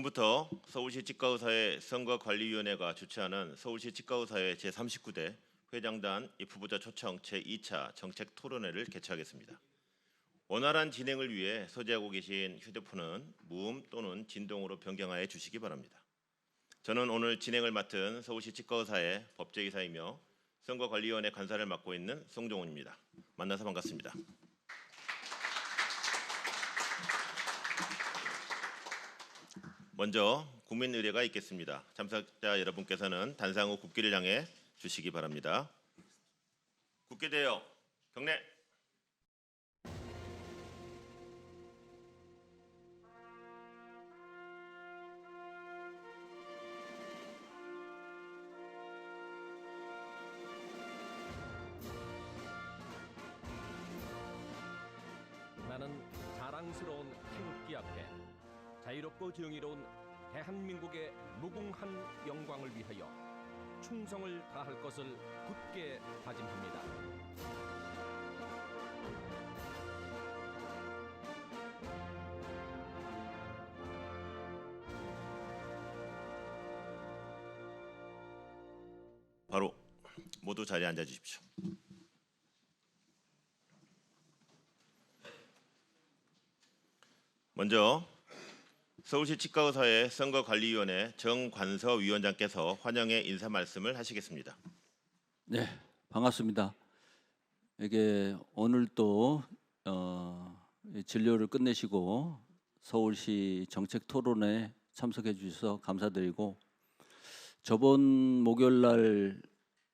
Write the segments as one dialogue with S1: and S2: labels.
S1: 지금부터 서울시 치과의사회 선거관리위원회가 주최하는 서울시 치과의사회 제39대 회장단 입후보자 초청 제2차 정책 토론회를 개최하겠습니다. 원활한 진행을 위해 소지하고 계신 휴대폰은 무음 또는 진동으로 변경하여 주시기 바랍니다. 저는 오늘 진행을 맡은 서울시 치과의사회 법제이사이며 선거관리위원회 간사를 맡고 있는 송종훈입니다. 만나서 반갑습니다. 먼저 국민 의례가 있겠습니다. 참석자 여러분께서는 단상 후 국기를 향해 주시기 바랍니다. 국기 대여 경례.
S2: 나는 자랑스러운 태극기 앞에 자유롭고 정의로운 대한민국의 무궁한 영광을 위하여 충성을 다할 것을 굳게 다짐합니다.
S1: 바로 모두 자리에 앉아 주십시오. 먼저 서울시 치과의사회 선거관리위원회 정관서 위원장께서 환영의 인사 말씀을 하시겠습니다.
S3: 네, 반갑습니다. 이게 오늘 또 진료를 끝내시고 서울시 정책 토론에 참석해 주셔서 감사드리고, 저번 목요일 날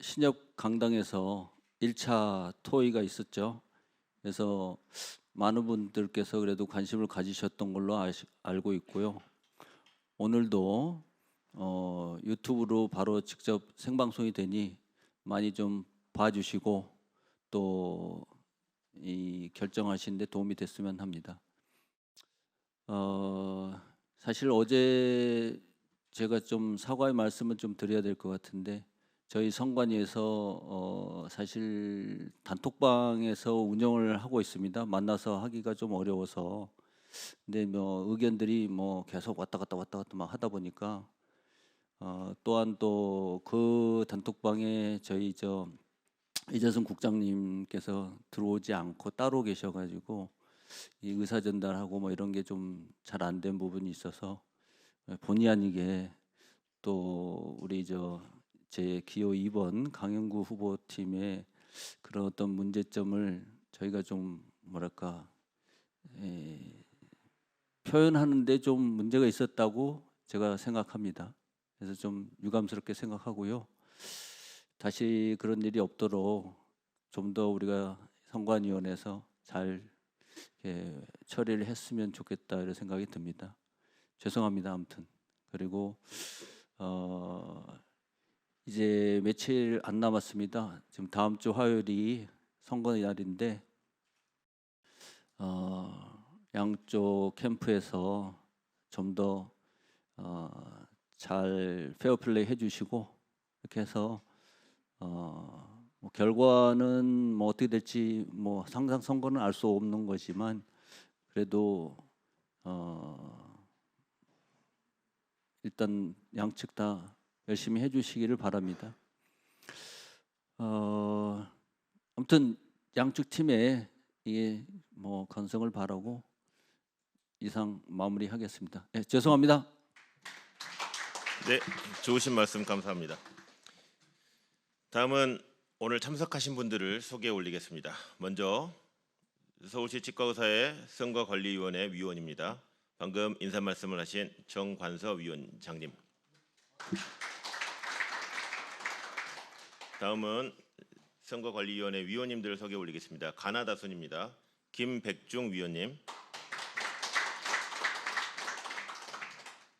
S3: 신협 강당에서 1차 토의가 있었죠. 그래서 많은 분들께서 그래도 관심을 가지셨던 걸로 알고 있고요. 오늘도 유튜브로 바로 직접 생방송이 되니 많이 좀 봐주시고 또 이 결정하신 데 도움이 됐으면 합니다. 사실 어제 제가 좀 사과의 말씀을 좀 드려야 될 것 같은데, 저희 선관위에서 사실 단톡방에서 운영을 하고 있습니다. 만나서 하기가 좀 어려워서. 근데 뭐 의견들이 뭐 계속 왔다 갔다 막 하다 보니까 또한 또 그 단톡방에 저희 이재승 국장님께서 들어오지 않고 따로 계셔가지고 이 의사 전달하고 뭐 이런 게 좀 잘 안 된 부분이 있어서 본의 아니게 또 우리 제 기호 2번 강영구 후보팀의 그런 어떤 문제점을 저희가 좀 뭐랄까 표현하는데 좀 문제가 있었다고 제가 생각합니다. 그래서 좀 유감스럽게 생각하고요. 다시 그런 일이 없도록 좀 더 우리가 선관위원회에서 잘 처리를 했으면 좋겠다 이런 생각이 듭니다. 죄송합니다. 아무튼 그리고 이제 며칠 안 남았습니다. 지금 다음 주 화요일이 선거 날인데 양쪽 캠프에서 좀 더 잘 페어플레이 해주시고, 이렇게 해서 뭐 결과는 뭐 어떻게 될지 뭐 상상 선거는 알 수 없는 거지만 그래도 일단 양측 다 열심히 해주시기를 바랍니다. 아무튼 양측 팀에 이게 뭐 건성을 바라고 이상 마무리하겠습니다. 네, 죄송합니다.
S1: 네, 좋으신 말씀 감사합니다. 다음은 오늘 참석하신 분들을 소개해 올리겠습니다. 먼저 서울시 치과의사회 선거관리위원회 위원입니다. 방금 인사 말씀을 하신 정관서 위원장님. 다음은 선거관리위원회 위원님들을 소개해 올리겠습니다. 가나다 순입니다. 김백중 위원님,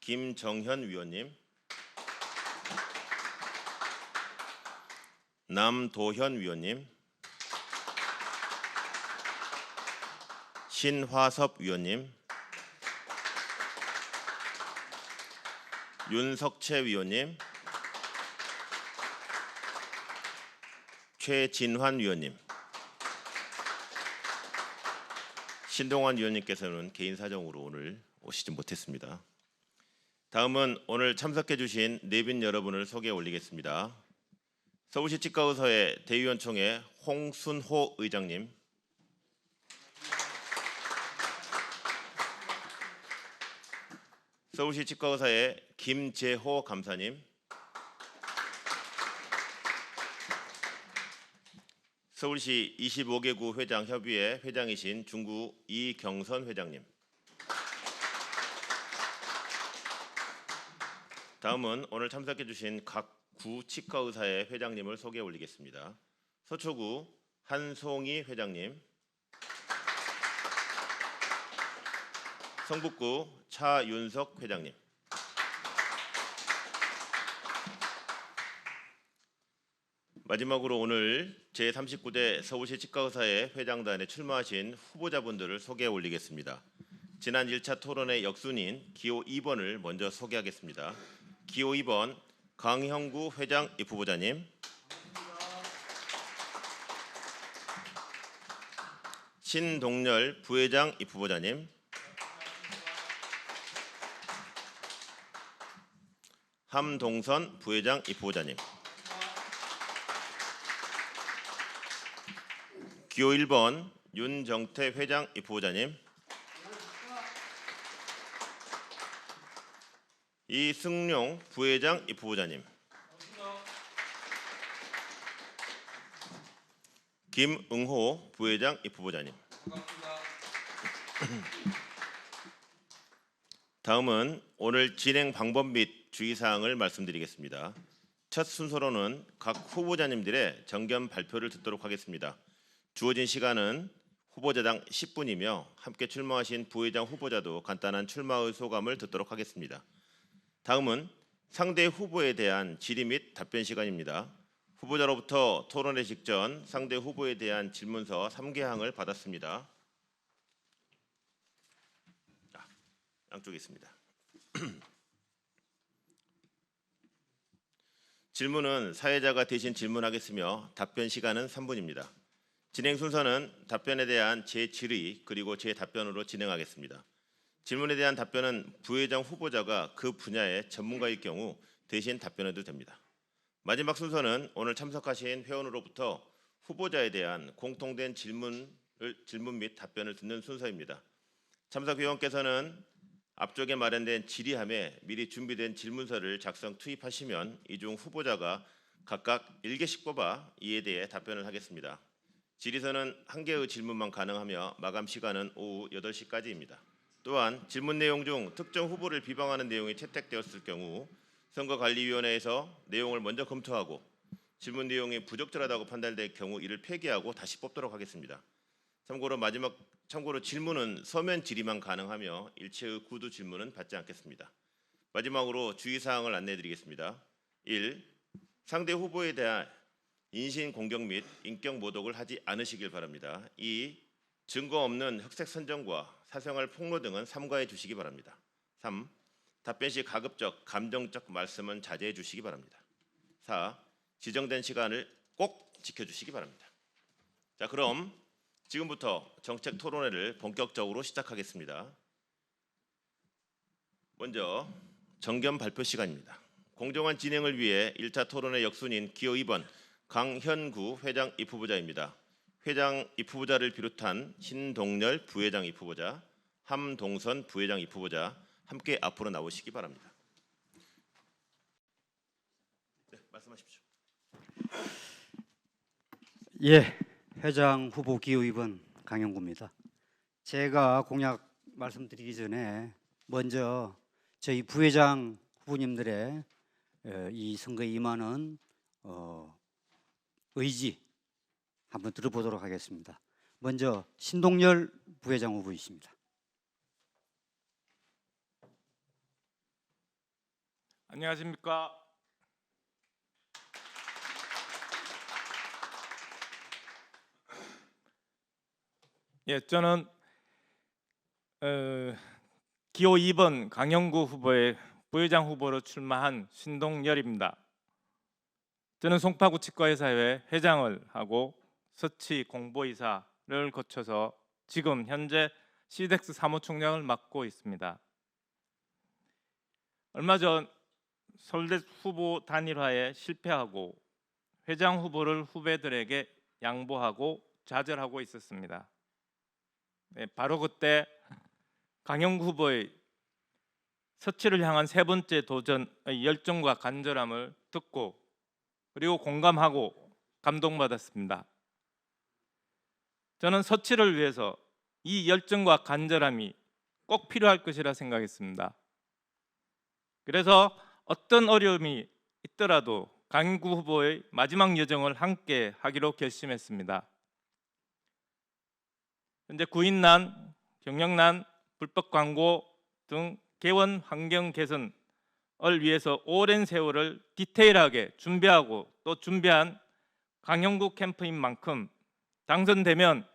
S1: 김정현 위원님, 남도현 위원님, 신화섭 위원님, 윤석채 위원님, 최진환 위원님, 신동환 위원님께서는 개인 사정으로 오늘 오시지 못했습니다. 다음은 오늘 참석해 주신 내빈 여러분을 소개해 올리겠습니다. 서울시 치과의사회 대의원총회 홍순호 의장님, 서울시 치과의사회 김재호 감사님, 서울시 25개구 회장 협의회 회장이신 중구 이경선 회장님, 다음은 오늘 참석해 주신 각 구 치과의사회 회장님을 소개해 올리겠습니다. 서초구 한송희 회장님, 성북구 차윤석 회장님, 마지막으로 오늘 제39대 서울시 치과의사회 회장단에 출마하신 후보자분들을 소개해 올리겠습니다. 지난 1차 토론의 역순인 기호 2번을 먼저 소개하겠습니다. 기호 2번 강형구 회장 입후보자님, 신동열 부회장 입후보자님, 함동선 부회장 입후보자님, 기호 1번 윤정태 회장 입후보자님, 이승용 부회장 입후보자님, 김응호 부회장 입후보자님. 다음은 오늘 진행 방법 및 주의사항을 말씀드리겠습니다. 첫 순서로는 각 후보자님들의 정견 발표를 듣도록 하겠습니다. 주어진 시간은 후보자당 10분이며 함께 출마하신 부회장 후보자도 간단한 출마의 소감을 듣도록 하겠습니다. 다음은 상대 후보에 대한 질의 및 답변 시간입니다. 후보자로부터 토론회 직전 상대 후보에 대한 질문서 3개항을 받았습니다. 양쪽에 있습니다. 질문은 사회자가 대신 질문하겠으며 답변 시간은 3분입니다. 진행 순서는 답변에 대한 재질의 그리고 재답변으로 진행하겠습니다. 질문에 대한 답변은 부회장 후보자가 그 분야의 전문가일 경우 대신 답변해도 됩니다. 마지막 순서는 오늘 참석하신 회원으로부터 후보자에 대한 공통된 질문 및 답변을 듣는 순서입니다. 참석 회원께서는 앞쪽에 마련된 질의함에 미리 준비된 질문서를 작성 투입하시면 이 중 후보자가 각각 1개씩 뽑아 이에 대해 답변을 하겠습니다. 질의서는 1개의 질문만 가능하며 마감 시간은 오후 8시까지입니다. 또한 질문 내용 중 특정 후보를 비방하는 내용이 채택되었을 경우 선거관리위원회에서 내용을 먼저 검토하고 질문 내용이 부적절하다고 판단될 경우 이를 폐기하고 다시 뽑도록 하겠습니다. 참고로 질문은 서면 질의만 가능하며 일체의 구두 질문은 받지 않겠습니다. 마지막으로 주의사항을 안내드리겠습니다. 1. 상대 후보에 대한 인신공격 및 인격 모독을 하지 않으시길 바랍니다. 2. 증거 없는 흑색 선전과 사생활 폭로 등은 삼가해 주시기 바랍니다. 3. 답변 시 가급적 감정적 말씀은 자제해 주시기 바랍니다. 4. 지정된 시간을 꼭 지켜주시기 바랍니다. 자, 그럼 지금부터 정책 토론회를 본격적으로 시작하겠습니다. 먼저 정견 발표 시간입니다. 공정한 진행을 위해 1차 토론회 역순인 기호 2번 강현구 회장 입후보자입니다. 회장 입후보자를 비롯한 신동열 부회장 입후보자, 함동선 부회장 입후보자 함께 앞으로 나오시기 바랍니다. 네, 말씀하십시오.
S4: 예, 회장 후보 기호 2번 강영구입니다. 제가 공약 말씀드리기 전에 먼저 저희 부회장 후보님들의 이 선거에 임하는 의지 한번 들어보도록 하겠습니다. 먼저 신동열 부회장 후보이십니다.
S5: 안녕하십니까. 예, 저는 기호 2번 강영구 후보의 부회장 후보로 출마한 신동열입니다. 저는 송파구 치과의사회 회장을 하고 서치 공보이사를 거쳐서 지금 현재 시덱스 사무총장을 맡고 있습니다. 얼마 전 서울대 후보 단일화에 실패하고 회장 후보를 후배들에게 양보하고 좌절하고 있었습니다. 네, 바로 그때 강영구 후보의 서치를 향한 세 번째 도전의 열정과 간절함을 듣고 그리고 공감하고 감동받았습니다. 저는 서치를 위해서 이 열정과 간절함이 꼭 필요할 것이라 생각했습니다. 그래서 어떤 어려움이 있더라도 강영구 후보의 마지막 여정을 함께 하기로 결심했습니다. 현재 구인난, 경영난, 불법 광고 등 개원 환경 개선을 위해서 오랜 세월을 디테일하게 준비하고 또 준비한 강영구 캠프인 만큼 당선되면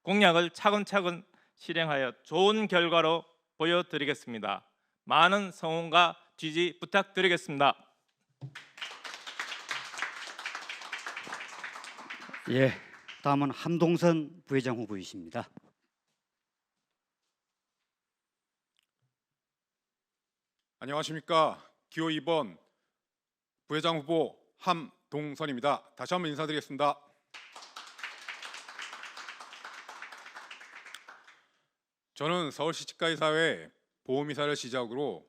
S5: 공약을 차근차근 실행하여 좋은 결과로 보여드리겠습니다. 많은 성원과 지지 부탁드리겠습니다.
S4: 예, 다음은 함동선 부회장 후보이십니다.
S6: 안녕하십니까. 기호 2번 부회장 후보 함동선입니다. 다시 한번 인사드리겠습니다. 저는 서울시 치과의사회 보험이사를 시작으로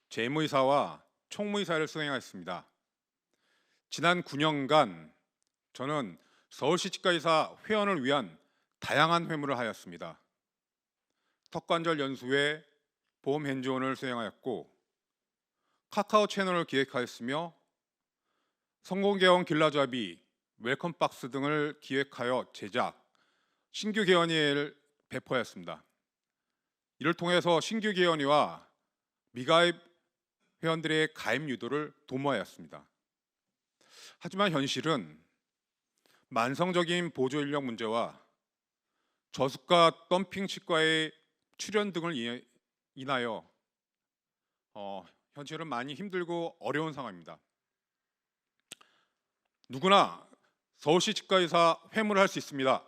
S6: 재무이사와 총무이사를 수행하였습니다. 지난 9년간 저는 서울시 치과의사 회원을 위한 다양한 회무를 하였습니다. 턱관절 연수회 보험 핸즈온을 수행하였고 카카오 채널을 기획하였으며 성공개원 길라잡이 웰컴박스 등을 기획하여 제작, 신규 개원이를 배포하였습니다. 이를 통해서 신규 개원이와 미가입 회원들의 가입 유도를 도모하였습니다. 하지만 현실은 만성적인 보조 인력 문제와 저수가 덤핑 치과의 출현 등을 인하여 현실은 많이 힘들고 어려운 상황입니다. 누구나 서울시 치과의사 회무를 할 수 있습니다.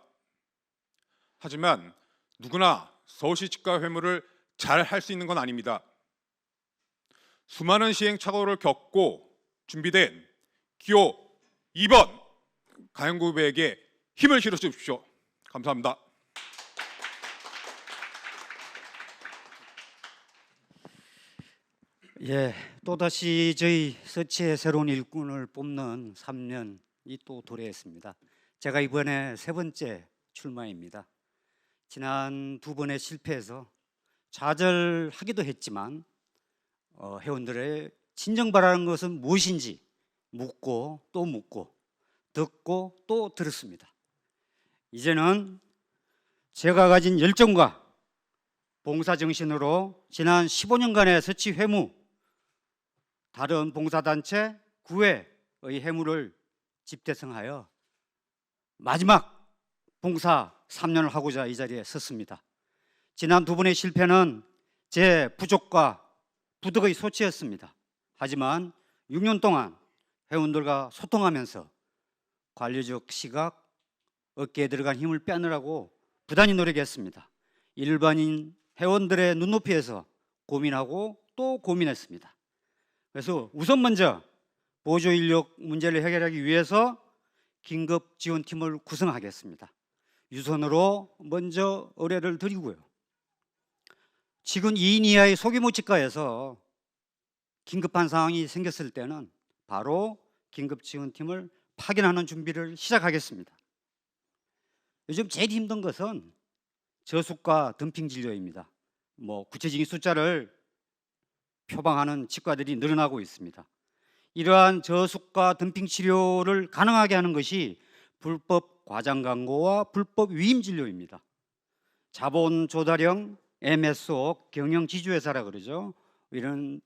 S6: 하지만 누구나 서울시 치과 회무를 잘 할 수 있는 건 아닙니다. 수많은 시행착오를 겪고 준비된 기호 2번 강영구 후보에게 힘을 실어 주십시오. 감사합니다.
S4: 예, 또다시 저희 서치의 새로운 일꾼을 뽑는 3년이 또 도래했습니다. 제가 이번에 세 번째 출마입니다. 지난 두 번의 실패에서 좌절하기도 했지만 회원들의 진정 바라는 것은 무엇인지 묻고 또 묻고 듣고 또 들었습니다. 이제는 제가 가진 열정과 봉사정신으로 지난 15년간의 서치 회무, 다른 봉사단체 9회의 회무를 집대성하여 마지막 봉사 3년을 하고자 이 자리에 섰습니다. 지난 두 번의 실패는 제 부족과 부득의 소치였습니다. 하지만 6년 동안 회원들과 소통하면서 관리적 시각, 어깨에 들어간 힘을 빼느라고 부단히 노력했습니다. 일반인 회원들의 눈높이에서 고민하고 또 고민했습니다. 그래서 우선 먼저 보조 인력 문제를 해결하기 위해서 긴급 지원팀을 구성하겠습니다. 유선으로 먼저 의뢰를 드리고요. 지금 2인 이하의 소규모 치과에서 긴급한 상황이 생겼을 때는 바로 긴급 지원팀을 파견하는 준비를 시작하겠습니다. 요즘 제일 힘든 것은 저수가 덤핑 진료입니다. 구체적인 숫자를 표방하는 치과들이 늘어나고 있습니다. 이러한 저수가 덤핑 치료를 가능하게 하는 것이 불법 과장 광고와 불법 위임 진료입니다. 자본 조달형 MSO 경영 지주회사라 그러죠. 이런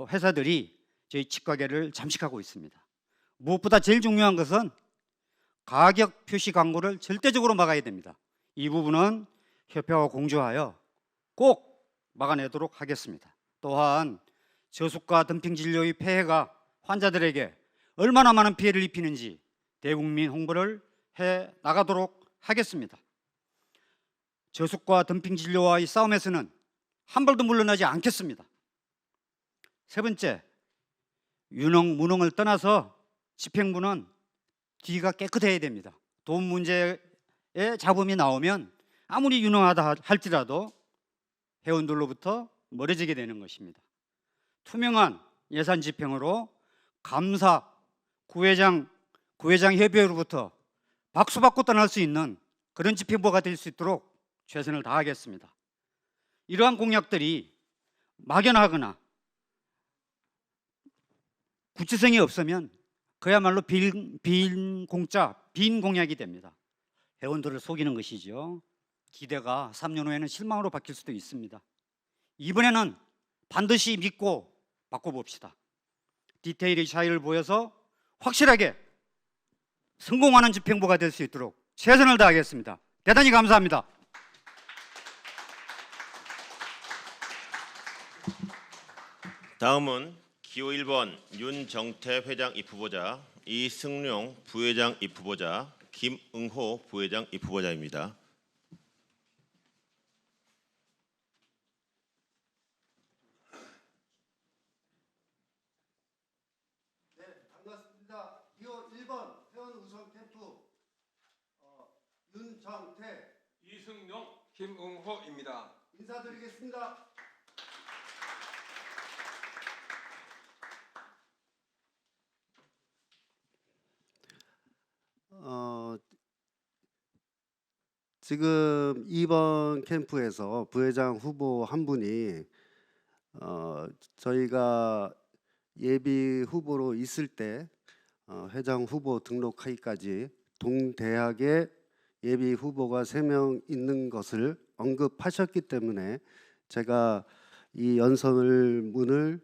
S4: 회사들이 저희 치과계를 잠식하고 있습니다. 무엇보다 제일 중요한 것은 가격 표시 광고를 절대적으로 막아야 됩니다. 이 부분은 협회와 공조하여 꼭 막아내도록 하겠습니다. 또한 저수가 덤핑 진료의 폐해가 환자들에게 얼마나 많은 피해를 입히는지 대국민 홍보를 해 나가도록 하겠습니다. 저수가 덤핑 진료와의 싸움에서는 한 발도 물러나지 않겠습니다. 세 번째, 유능, 무능을 떠나서 집행부는 뒤가 깨끗해야 됩니다. 돈 문제에 잡음이 나오면 아무리 유능하다 할지라도 회원들로부터 멀어지게 되는 것입니다. 투명한 예산 집행으로 감사, 구회장 협의회로부터 박수 받고 떠날 수 있는 그런 집행부가 될 수 있도록 최선을 다하겠습니다. 이러한 공약들이 막연하거나 구체성이 없으면 그야말로 빈 공약이 됩니다. 회원들을 속이는 것이죠. 기대가 3년 후에는 실망으로 바뀔 수도 있습니다. 이번에는 반드시 믿고 바꿔봅시다. 디테일의 차이를 보여서 확실하게 성공하는 집행부가 될 수 있도록 최선을 다하겠습니다. 대단히 감사합니다.
S1: 다음은 기호 1번 윤정태 회장 입후보자, 이승용 부회장 입후보자, 김응호 부회장 입후보자입니다.
S7: 네, 반갑습니다. 기호 1번 회원 우선 캠프 윤정태,
S8: 이승용, 김응호입니다.
S7: 인사드리겠습니다. 지금 2번 캠프에서 부회장 후보 한 분이 저희가 예비 후보로 있을 때 회장 후보 등록하기까지 동대학에 예비 후보가 3명 있는 것을 언급하셨기 때문에 제가 이 연설문을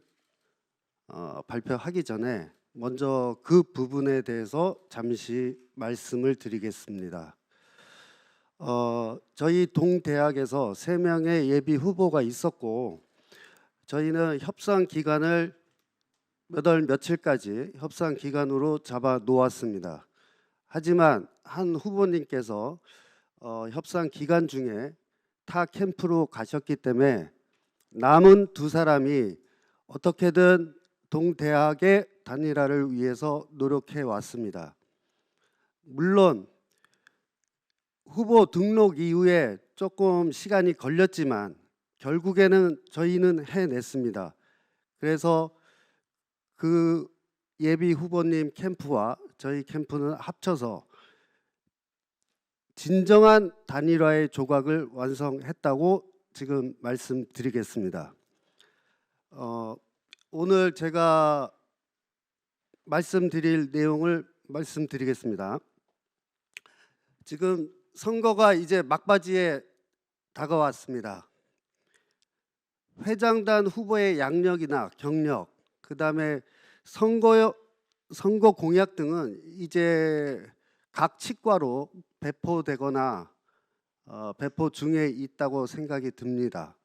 S7: 발표하기 전에 먼저 그 부분에 대해서 잠시 말씀을 드리겠습니다. 저희 동대학에서 3명의 예비 후보가 있었고 저희는 협상 기간을 몇 월 며칠까지 협상 기간으로 잡아 놓았습니다. 하지만 한 후보님께서 협상 기간 중에 타 캠프로 가셨기 때문에 남은 2사람이 어떻게든 동대학의 단일화를 위해서 노력해 왔습니다. 물론 후보 등록 이후에 조금 시간이 걸렸지만 결국에는 저희는 해냈습니다. 그래서 그 예비 후보님 캠프와 저희 캠프는 합쳐서 진정한 단일화의 조각을 완성했다고 지금 말씀드리겠습니다. 오늘 제가 말씀드릴 내용을 말씀드리겠습니다. 지금 선거가 이제 막바지에 다가왔습니다. 회장단 후보의 양력이나 경력, 그다음에 선거 공약 등은 이제 각 치과로 배포되거나 배포 중에 있다고 생각이 듭니다.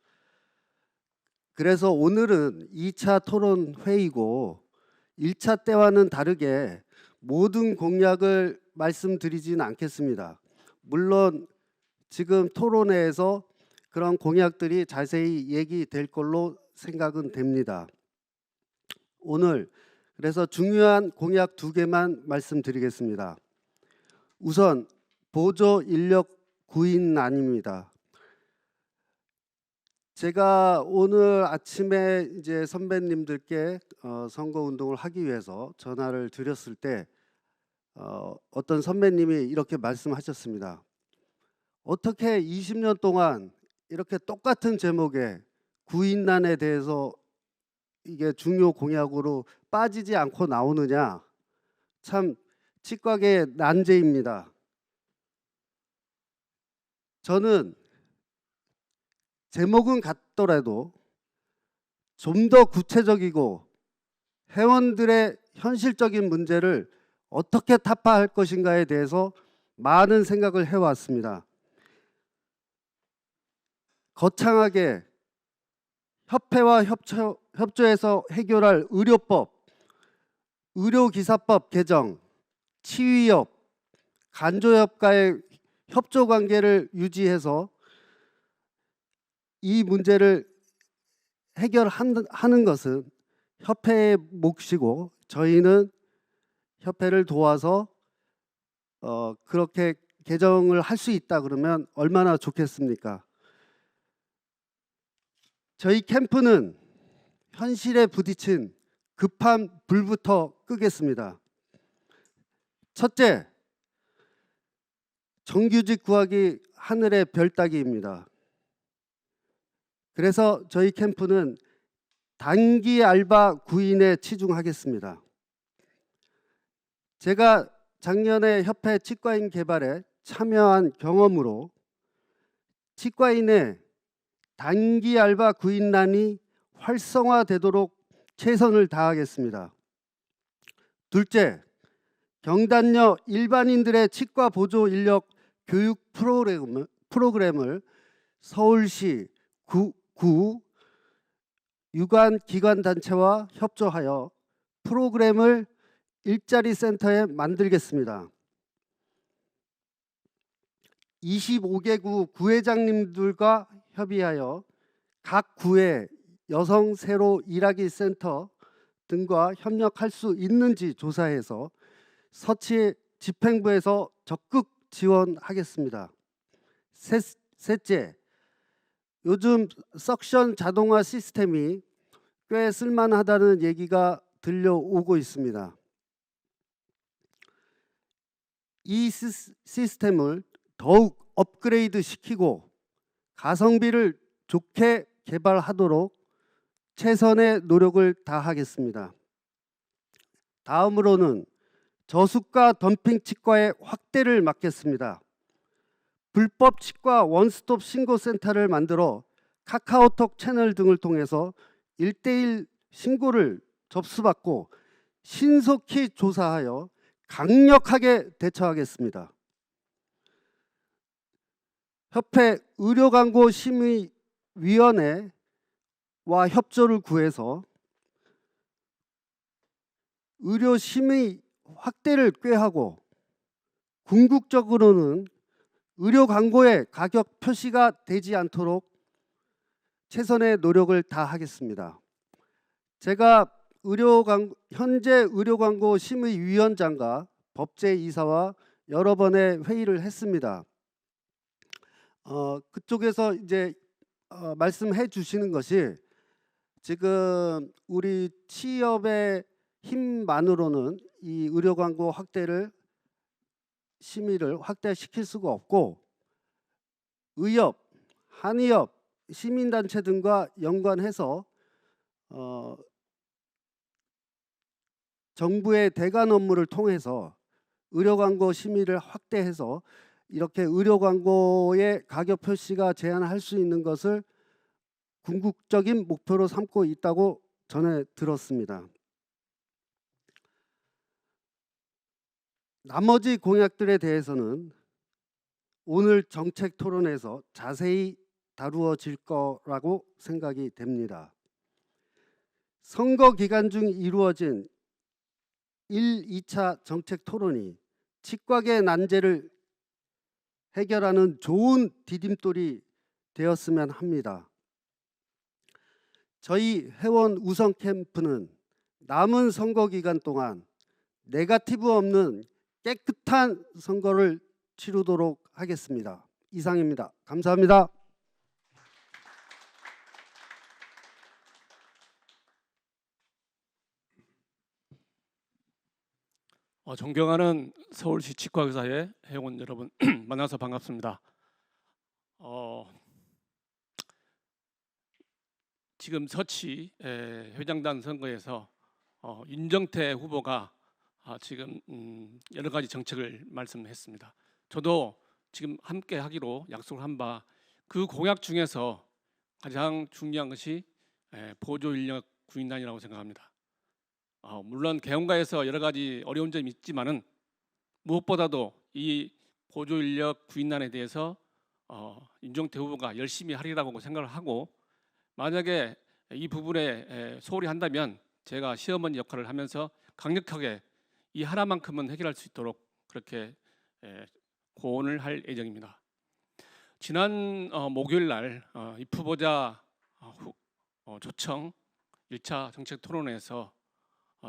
S7: 그래서 오늘은 2차 토론 회의고 1차 때와는 다르게 모든 공약을 말씀드리지는 않겠습니다. 물론 지금 토론회에서 그런 공약들이 자세히 얘기될 걸로 생각은 됩니다. 오늘 그래서 중요한 공약 2개만 말씀드리겠습니다. 우선 보조 인력 구인안입니다. 제가 오늘 아침에 이제 선배님들께 선거 운동을 하기 위해서 전화를 드렸을 때 어떤 선배님이 이렇게 말씀하셨습니다. 어떻게 20년 동안 이렇게 똑같은 제목의 구인난에 대해서 이게 중요 공약으로 빠지지 않고 나오느냐. 참 치과계의 난제입니다. 저는 제목은 같더라도 좀 더 구체적이고 회원들의 현실적인 문제를 어떻게 타파할 것인가에 대해서 많은 생각을 해왔습니다. 거창하게 협회와 협조해서 해결할 의료법, 의료기사법 개정, 치의협, 간조협과의 협조관계를 유지해서 이 문제를 해결하는 것은 협회의 몫이고 저희는 협회를 도와서 그렇게 개정을 할 수 있다 그러면 얼마나 좋겠습니까? 저희 캠프는 현실에 부딪힌 급한 불부터 끄겠습니다. 첫째, 정규직 구하기 하늘의 별 따기입니다. 그래서 저희 캠프는 단기 알바 구인에 치중하겠습니다. 제가 작년에 협회 치과인 개발에 참여한 경험으로 치과인의 단기 알바 구인란이 활성화되도록 최선을 다하겠습니다. 둘째, 경단녀 일반인들의 치과 보조 인력 교육 프로그램을 서울시 구 유관 기관 단체와 협조하여 프로그램을 일자리 센터에 만들겠습니다. 25개 구회장님들과 협의하여 각 구의 여성 새로 일하기 센터 등과 협력할 수 있는지 조사해서 서치 집행부에서 적극 지원하겠습니다. 셋째, 요즘 석션 자동화 시스템이 꽤 쓸만하다는 얘기가 들려오고 있습니다. 이 시스템을 더욱 업그레이드 시키고 가성비를 좋게 개발하도록 최선의 노력을 다하겠습니다. 다음으로는 저수가 덤핑 치과의 확대를 막겠습니다. 불법 치과 원스톱 신고센터를 만들어 카카오톡 채널 등을 통해서 1:1 신고를 접수받고 신속히 조사하여 강력하게 대처하겠습니다. 협회 의료광고심의위원회와 협조를 구해서 의료심의 확대를 꾀하고 궁극적으로는 의료광고의 가격 표시가 되지 않도록 최선의 노력을 다하겠습니다. 제가 현재 의료광고 심의위원장과 법제이사와 여러 번의 회의를 했습니다. 그쪽에서 이제 말씀해 주시는 것이 지금 우리 취업의 힘만으로는 이 의료광고 심의를 확대시킬 수가 없고 의협, 한의협, 시민단체 등과 연관해서 정부의 대관 업무를 통해서 의료광고 심의를 확대해서 이렇게 의료광고의 가격 표시가 제한할 수 있는 것을 궁극적인 목표로 삼고 있다고 전해 들었습니다. 나머지 공약들에 대해서는 오늘 정책 토론에서 자세히 다루어질 거라고 생각이 됩니다. 선거 기간 중 이루어진 1, 2차 정책 토론이 치과계 난제를 해결하는 좋은 디딤돌이 되었으면 합니다. 저희 회원 우선 캠프는 남은 선거 기간 동안 네거티브 없는 깨끗한 선거를 치르도록 하겠습니다. 이상입니다. 감사합니다.
S9: 존경하는 서울시 치과의사의 회원 여러분 만나서 반갑습니다. 지금 서치 회장단 선거에서 윤정태 후보가 지금 여러 가지 정책을 말씀했습니다. 저도 지금 함께 하기로 약속을 한 바 그 공약 중에서 가장 중요한 것이 보조 인력 구인단이라고 생각합니다. 물론 개헌가에서 여러 가지 어려운 점이 있지만은 무엇보다도 이 보조 인력 구인단에 대해서 윤정태 후보가 열심히 하리라고 생각을 하고 만약에 이 부분에 소홀히 한다면 제가 시어머니 역할을 하면서 강력하게 이 하나만큼은 해결할 수 있도록 그렇게 고언을 할 예정입니다. 지난 목요일 날 입후보자 초청 1차 정책 토론회에서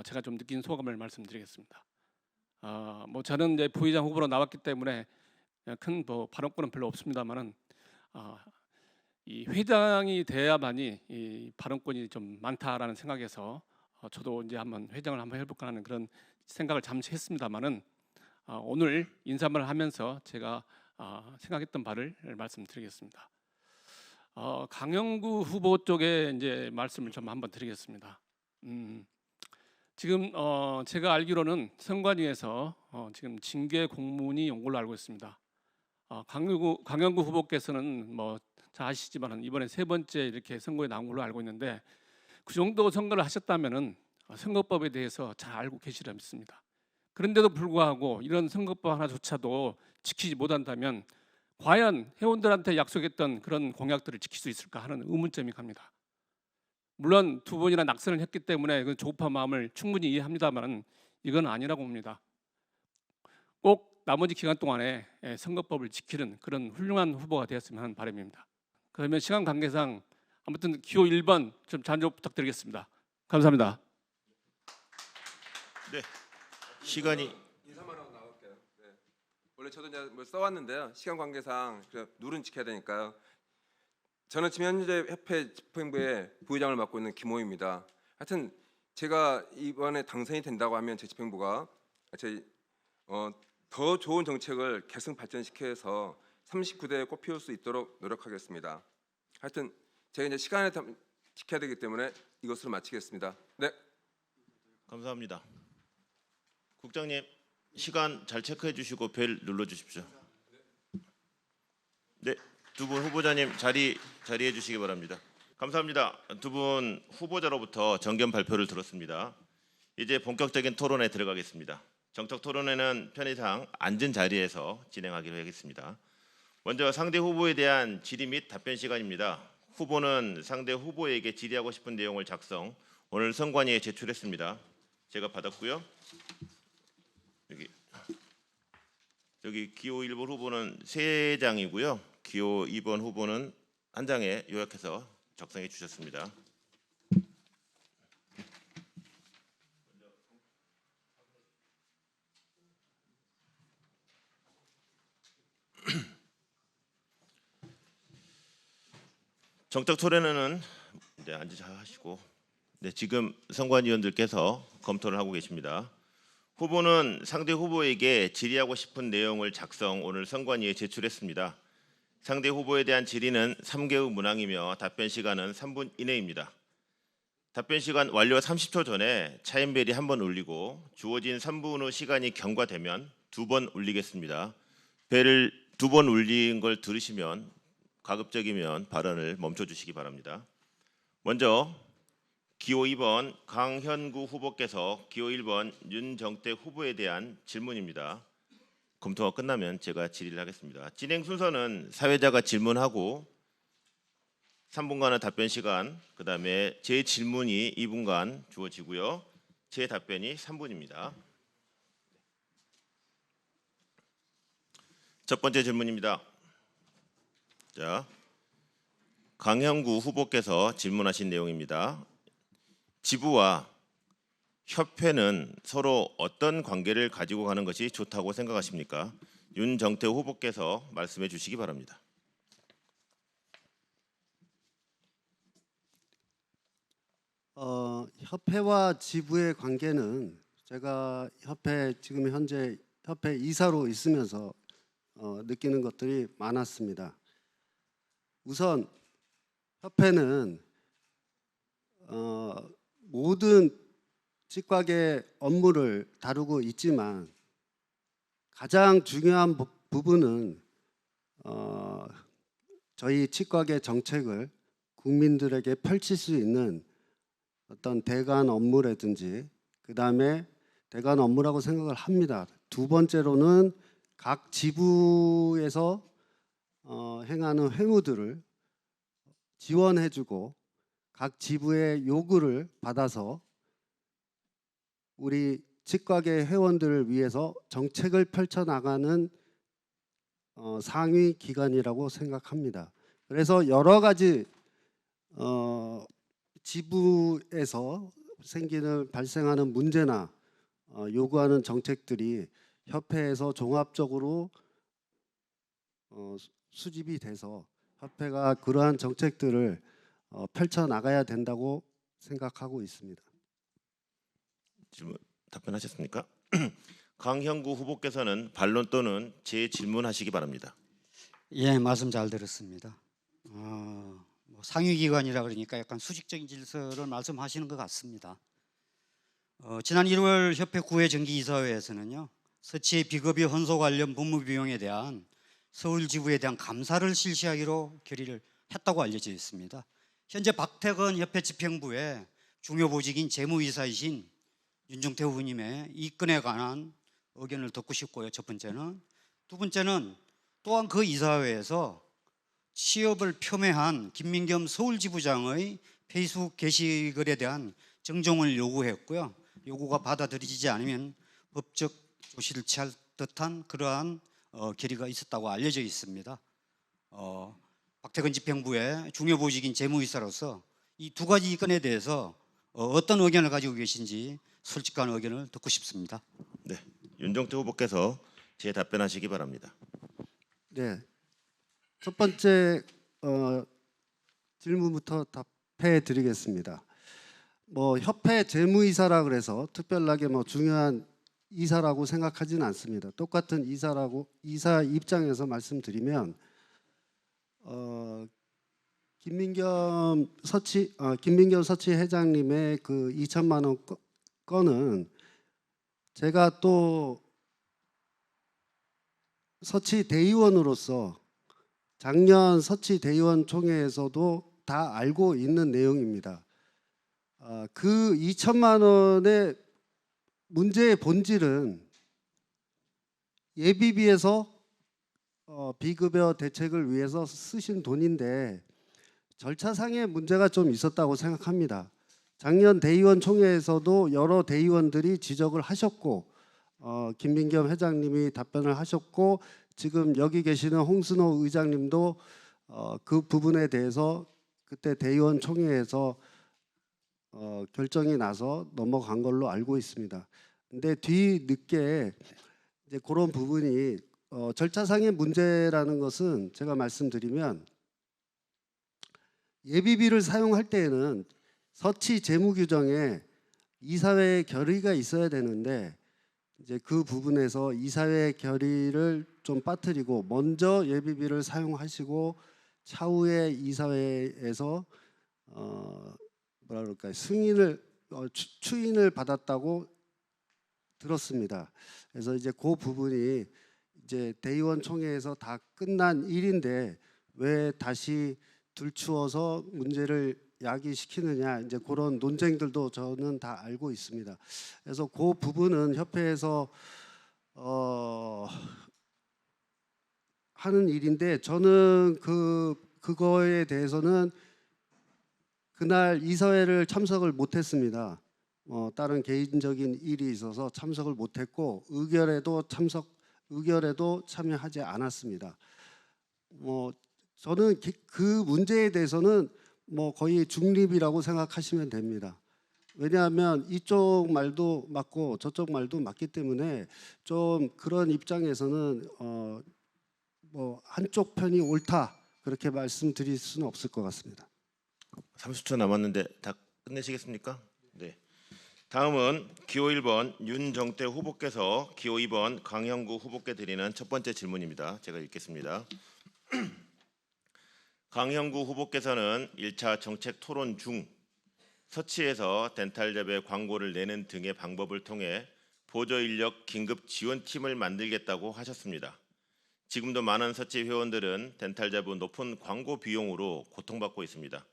S9: 제가 좀 느낀 소감을 말씀드리겠습니다. 뭐 저는 이제 부의장 후보로 나왔기 때문에 큰 뭐 발언권은 별로 없습니다만은 이 회장이 돼야만이 이 발언권이 좀 많다라는 생각에서 저도 이제 한번 회장을 한번 해볼까 하는 그런 생각을 잠시 했습니다만은 오늘 인사말을 하면서 제가 생각했던 바를 말씀드리겠습니다. 강영구 후보 쪽에 이제 말씀을 좀 한번 드리겠습니다. 지금 제가 알기로는 선관위에서 지금 징계 공문이 온 걸로 알고 있습니다. 강영구 후보께서는 뭐 잘 아시지만은 이번에 3번째 이렇게 선거에 나온 걸로 알고 있는데 그 정도 선거를 하셨다면은 선거법에 대해서 잘 알고 계시리라 믿습니다. 그런데도 불구하고 이런 선거법 하나조차도 지키지 못한다면 과연 회원들한테 약속했던 그런 공약들을 지킬 수 있을까 하는 의문점이 갑니다. 물론 2번이나 낙선을 했기 때문에 그 조급한 마음을 충분히 이해합니다만 이건 아니라고 봅니다. 꼭 나머지 기간 동안에 선거법을 지키는 그런 훌륭한 후보가 되었으면 하는 바람입니다. 그러면 시간 관계상 아무튼 기호 1번 좀 잔조 부탁드리겠습니다. 감사합니다.
S1: 네, 시간이
S8: 인사만 하고 나갈게요. 네. 원래 저도 이제 뭐 써왔는데요. 시간 관계상 룰은 지켜야 되니까요. 저는 지금 현재 협회 집행부의 부의장을 맡고 있는 김호입니다. 하여튼 제가 이번에 당선이 된다고 하면 제 집행부가 더 좋은 정책을 계속 발전시켜서 39대에 꼭 피울 수 있도록 노력하겠습니다. 하여튼 제가 이제 시간을 지켜야 되기 때문에 이것으로 마치겠습니다. 네.
S1: 감사합니다. 국장님 시간 잘 체크해 주시고 벨 눌러 주십시오. 네, 2분 후보자님 자리해 주시기 바랍니다. 감사합니다. 2분 후보자로부터 정견 발표를 들었습니다. 이제 본격적인 토론에 들어가겠습니다. 정책 토론회는 편의상 앉은 자리에서 진행하기로 하겠습니다. 먼저 상대 후보에 대한 질의 및 답변 시간입니다. 후보는 상대 후보에게 질의하고 싶은 내용을 작성, 오늘 선관위에 제출했습니다. 제가 받았고요. 여기 기호 1번 후보는 3장이고요. 기호 2번 후보는 1장에 요약해서 작성해 주셨습니다. 정책 토론회는 이제 앉으시고 지금 선관위원들께서 검토를 하고 계십니다. 후보는 상대 후보에게 질의하고 싶은 내용을 작성, 오늘 선관위에 제출했습니다. 상대 후보에 대한 질의는 3개의 문항이며 답변 시간은 3분 이내입니다. 답변 시간 완료 30초 전에 차인벨이 1번 울리고 주어진 3분 후 시간이 경과되면 2번 울리겠습니다. 벨을 2번 울린 걸 들으시면 가급적이면 발언을 멈춰주시기 바랍니다. 먼저 기호 2번 강현구 후보께서 기호 1번 윤정태 후보에 대한 질문입니다. 검토가 끝나면 제가 질의를 하겠습니다. 진행 순서는 사회자가 질문하고 3분간의 답변 시간, 그 다음에 제 질문이 2분간 주어지고요. 제 답변이 3분입니다. 첫 번째 질문입니다. 자, 강형구 후보께서 질문하신 내용입니다. 지부와 협회는 서로 어떤 관계를 가지고 가는 것이 좋다고 생각하십니까? 윤정태 후보께서 말씀해 주시기 바랍니다.
S7: 협회와 지부의 관계는 제가 지금 현재 협회 이사로 있으면서 느끼는 것들이 많았습니다. 우선 협회는 모든 치과계 업무를 다루고 있지만 가장 중요한 부분은 저희 치과계 정책을 국민들에게 펼칠 수 있는 어떤 대관 업무라든지 그 다음에 대관 업무라고 생각을 합니다. 2번째로는 각 지부에서 행하는 회무들을 지원해주고 각 지부의 요구를 받아서 우리 치과계 회원들을 위해서 정책을 펼쳐나가는 상위 기관이라고 생각합니다. 그래서 여러 가지 지부에서 발생하는 문제나 요구하는 정책들이 협회에서 종합적으로 수집이 돼서 협회가 그러한 정책들을 펼쳐 나가야 된다고 생각하고 있습니다.
S1: 질문 답변하셨습니까? 강형구 후보께서는 반론 또는 재질문하시기 바랍니다.
S4: 예, 말씀 잘 들었습니다. 뭐 상위기관이라 그러니까 약간 수직적인 질서를 말씀하시는 것 같습니다. 지난 1월 협회 9회 정기이사회에서는요, 서치의 비급여 헌소 관련 법무 비용에 대한 서울 지부에 대한 감사를 실시하기로 결의를 했다고 알려져 있습니다. 현재 박태건 협회 집행부의 중요 보직인 재무이사이신 윤종태 후보님의 이 건에 관한 의견을 듣고 싶고요. 첫 번째는. 두 번째는 또한 그 이사회에서 취업을 표명한 김민겸 서울지부장의 페이스북 게시글에 대한 정정을 요구했고요. 요구가 받아들여지지 않으면 법적 조치를 취할 듯한 그러한 결의가 있었다고 알려져 있습니다. 박태근 집행부의 중요 보직인 재무이사로서 이 두 가지 건에 대해서 어떤 의견을 가지고 계신지 솔직한 의견을 듣고 싶습니다.
S1: 네, 윤종태 후보께서 답변하시기 바랍니다.
S7: 네, 첫 번째 질문부터 답해 드리겠습니다. 협회 재무이사라 그래서 특별하게 중요한 이사라고 생각하지는 않습니다. 똑같은 이사 입장에서 말씀드리면 김민겸 서치 회장님의 그 2천만 원 건은 제가 또 서치 대의원으로서 작년 서치 대의원 총회에서도 다 알고 있는 내용입니다. 그 2천만 원의 문제의 본질은 예비비에서 비급여 대책을 위해서 쓰신 돈인데 절차상의 문제가 좀 있었다고 생각합니다. 작년 대의원 총회에서도 여러 대의원들이 지적을 하셨고 김민겸 회장님이 답변을 하셨고 지금 여기 계시는 홍순호 의장님도 그 부분에 대해서 그때 대의원 총회에서 결정이 나서 넘어간 걸로 알고 있습니다. 근데 뒤늦게 이제 그런 부분이 절차상의 문제라는 것은 제가 말씀드리면 예비비를 사용할 때에는 서치 재무 규정에 이사회의 결의가 있어야 되는데 이제 그 부분에서 이사회의 결의를 좀 빠뜨리고 먼저 예비비를 사용하시고 차후에 이사회에서 추인을 받았다고 들었습니다. 그래서 이제 그 부분이 이제 대의원 총회에서 다 끝난 일인데 왜 다시 들추어서 문제를 야기시키느냐 이제 그런 논쟁들도 저는 다 알고 있습니다. 그래서 그 부분은 협회에서 하는 일인데 저는 그거에 대해서는 그날 이사회를 참석을 못했습니다. 다른 개인적인 일이 있어서 참석을 못했고 의결에도 참여하지 않았습니다. 저는 그 문제에 대해서는 거의 중립이라고 생각하시면 됩니다. 왜냐하면 이쪽 말도 맞고 저쪽 말도 맞기 때문에 좀 그런 입장에서는 한쪽 편이 옳다 그렇게 말씀드릴 수는 없을 것 같습니다.
S1: 30초 남았는데 다 끝내시겠습니까? 네. 다음은 기호 1번 윤정태 후보께서 기호 2번 강형구 후보께 드리는 첫 번째 질문입니다. 제가 읽겠습니다. 강형구 후보께서는 1차 정책 토론 중 서치에서 덴탈잡의 광고를 내는 등의 방법을 통해 보조인력 긴급 지원팀을 만들겠다고 하셨습니다. 지금도 많은 서치 회원들은 덴탈잡의 높은 광고 비용으로 고통받고 있습니다.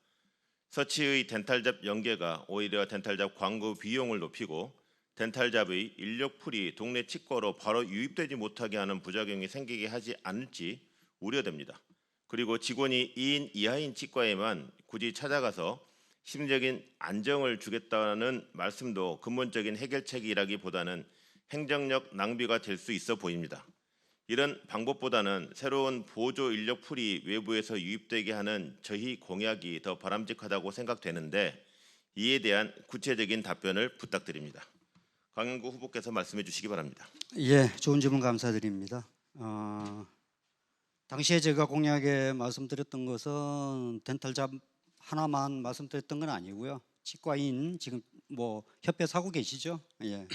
S1: 서치의 덴탈잡 연계가 오히려 덴탈잡 광고 비용을 높이고 덴탈잡의 인력풀이 동네 치과로 바로 유입되지 못하게 하는 부작용이 생기게 하지 않을지 우려됩니다. 그리고 직원이 2인 이하인 치과에만 굳이 찾아가서 심리적인 안정을 주겠다는 말씀도 근본적인 해결책이라기보다는 행정력 낭비가 될 수 있어 보입니다. 이런 방법보다는 새로운 보조 인력풀이 외부에서 유입되게 하는 저희 공약이 더 바람직하다고 생각되는데 이에 대한 구체적인 답변을 부탁드립니다. 강영구 후보께서 말씀해 주시기 바랍니다.
S4: 예, 좋은 질문 감사드립니다. 당시에 제가 공약에 말씀드렸던 것은 덴탈잡 하나만 말씀드렸던 건 아니고요. 치과인 지금 뭐 협회에서 하고 계시죠? 예,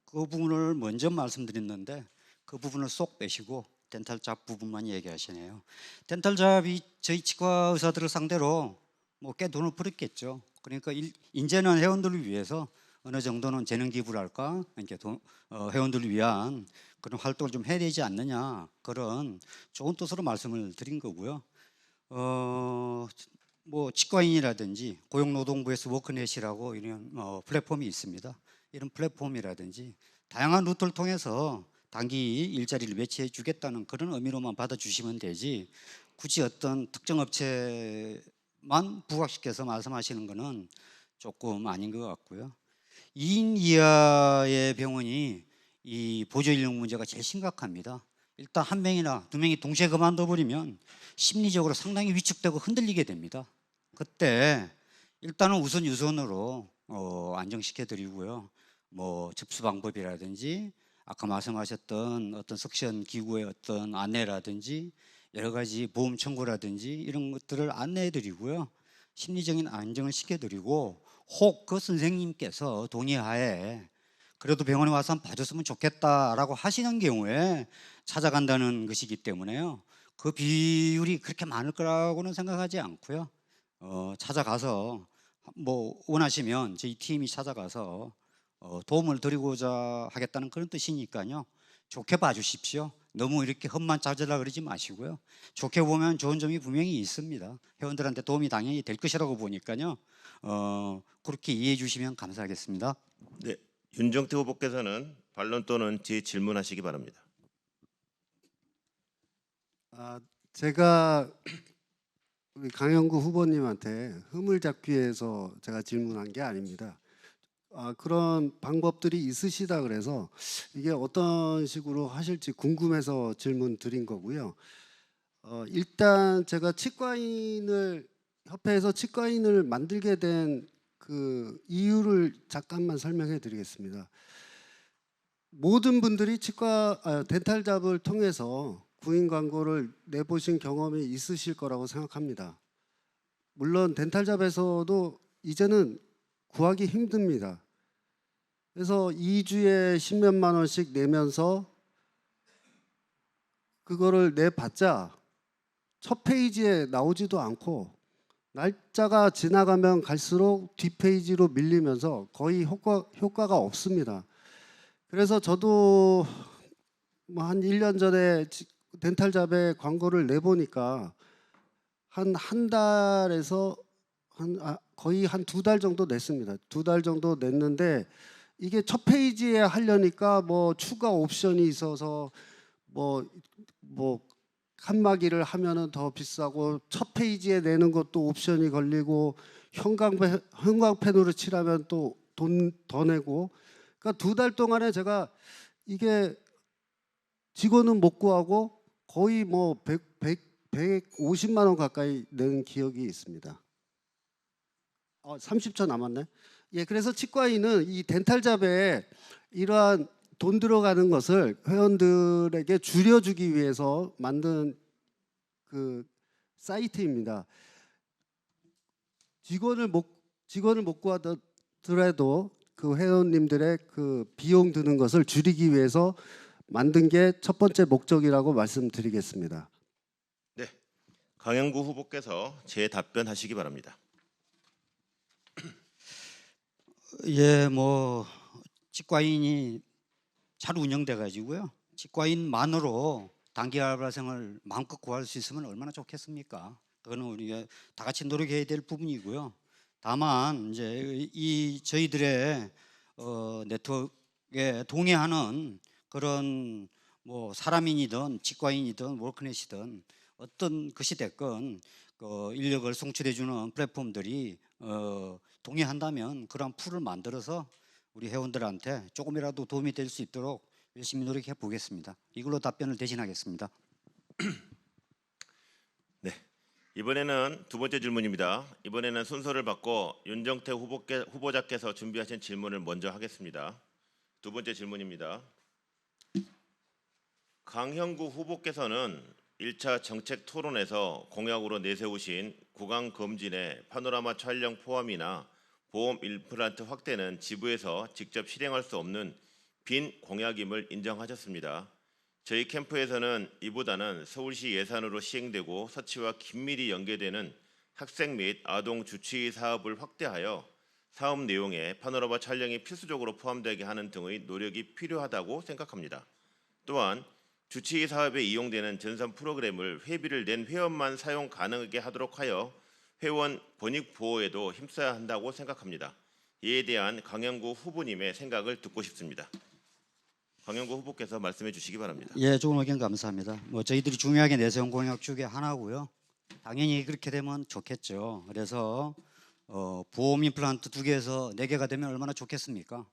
S4: 그 부분을 먼저 말씀드렸는데 그 부분을 쏙 빼시고 덴탈잡 부분만 얘기하시네요. 덴탈잡이 저희 치과 의사들을 상대로 뭐 꽤 돈을 벌었겠죠. 그러니까 이제는 회원들을 위해서 어느 정도는 재능 기부를 할까, 이렇게 회원들을 위한 그런 활동을 좀 해야 되지 않느냐, 그런 좋은 뜻으로 말씀을 드린 거고요. 뭐 치과인이라든지 고용노동부에서 워크넷이라고 이런 플랫폼이 있습니다. 이런 플랫폼이라든지 다양한 루트를 통해서 단기 일자리를 배치해 주겠다는 그런 의미로만 받아주시면 되지, 굳이 어떤 특정 업체만 부각시켜서 말씀하시는 것은 조금 아닌 것 같고요. 2인 이하의 병원이 이 보조 인력 문제가 제일 심각합니다. 일단 한 명이나 두 명이 동시에 그만둬 버리면 심리적으로 상당히 위축되고 흔들리게 됩니다. 그때 일단은 우선으로 안정시켜 드리고요. 뭐 접수 방법이라든지 아까 말씀하셨던 어떤 석션 기구의 어떤 안내라든지 여러 가지 보험 청구라든지 이런 것들을 안내해 드리고요. 심리적인 안정을 시켜 드리고, 혹 그 선생님께서 동의하에 그래도 병원에 와서 한번 봐줬으면 좋겠다라고 하시는 경우에 찾아간다는 것이기 때문에요. 그 비율이 그렇게 많을 거라고는 생각하지 않고요. 찾아가서 뭐 원하시면 저희 팀이 찾아가서 도움을 드리고자 하겠다는 그런 뜻이니까요. 좋게 봐주십시오. 너무 이렇게 험만 찾으라 그러지 마시고요. 좋게 보면 좋은 점이 분명히 있습니다. 회원들한테 도움이 당연히 될 것이라고 보니까요. 그렇게 이해해 주시면 감사하겠습니다.
S1: 네, 윤정태 후보께서는 반론 또는 질문하시기 바랍니다.
S7: 제가 우리 강영구 후보님한테 흠을 잡기 위해서 제가 질문한 게 아닙니다. 그런 방법들이 있으시다 그래서 이게 어떤 식으로 하실지 궁금해서 질문 드린 거고요. 일단 제가 협회에서 치과인을 만들게 된 그 이유를 잠깐만 설명해 드리겠습니다. 모든 분들이 덴탈잡을 통해서 구인 광고를 내보신 경험이 있으실 거라고 생각합니다. 물론 덴탈잡에서도 이제는 구하기 힘듭니다. 그래서 2주에 10몇만 원씩 내면서 그거를 내봤자 첫 페이지에 나오지도 않고 날짜가 지나가면 갈수록 뒷페이지로 밀리면서 거의 효과가 없습니다. 그래서 저도 뭐 한 1년 전에 덴탈잡에 광고를 내보니까 한 달에서 거의 한 2달 정도 냈습니다. 2달 정도 냈는데 이게 첫 페이지에 하려니까 뭐 추가 옵션이 있어서 뭐 칸막이를 하면은 더 비싸고, 첫 페이지에 내는 것도 옵션이 걸리고, 형광펜으로 칠하면 또 돈 더 내고, 그러니까 2달 동안에 제가 이게 직원은 못 구하고 거의 뭐 150만 원 가까이 낸 기억이 있습니다. 30초 남았네. 예, 그래서 치과인은 이 덴탈잡에 이러한 돈 들어가는 것을 회원들에게 줄여주기 위해서 만든 그 사이트입니다. 직원을 못 구하더라도 그 회원님들의 그 비용 드는 것을 줄이기 위해서 만든 게 첫 번째 목적이라고 말씀드리겠습니다.
S1: 네, 강영구 후보께서 답변하시기 바랍니다.
S4: 예, 뭐 치과인이 잘 운영돼 가지고요. 치과인만으로 단기 알바생을 마음껏 구할 수 있으면 얼마나 좋겠습니까? 그거는 우리가 다 같이 노력해야 될 부분이고요. 다만 이제 이 저희들의 네트워크에 동의하는 그런 뭐 사람인이든 치과인이든 워크넷이든 어떤 것이 됐건 인력을 송출해주는 플랫폼들이 동의한다면 그런 풀을 만들어서 우리 회원들한테 조금이라도 도움이 될 수 있도록 열심히 노력해 보겠습니다. 이걸로 답변을 대신하겠습니다.
S1: 네, 이번에는 두 번째 질문입니다. 이번에는 순서를 바꿔 윤정태 후보자께서 준비하신 질문을 먼저 하겠습니다. 두 번째 질문입니다. 강형구 후보께서는 1차 정책 토론에서 공약으로 내세우신 구강 검진의 파노라마 촬영 포함이나 보험 임플란트 확대는 지부에서 직접 실행할 수 없는 빈 공약임을 인정하셨습니다. 저희 캠프에서는 이보다는 서울시 예산으로 시행되고 서치와 긴밀히 연계되는 학생 및 아동 주치의 사업을 확대하여 사업 내용에 파노라마 촬영이 필수적으로 포함되게 하는 등의 노력이 필요하다고 생각합니다. 또한 주치의 사업에 이용되는 전산 프로그램을 회비를 낸 회원만 사용 가능하게 하도록 하여 회원 권익 보호에도 힘써야 한다고 생각합니다. 이에 대한 강형구 후보님의 생각을 듣고 싶습니다. 강형구 후보께서 말씀해 주시기 바랍니다.
S4: 예, 좋은 의견 감사합니다. 뭐 저희들이 중요하게 내세운 공약 중에 하나고요. 당연히 그렇게 되면 좋겠죠. 그래서 보험 임플란트 2개에서 4개가 되면 얼마나 좋겠습니까?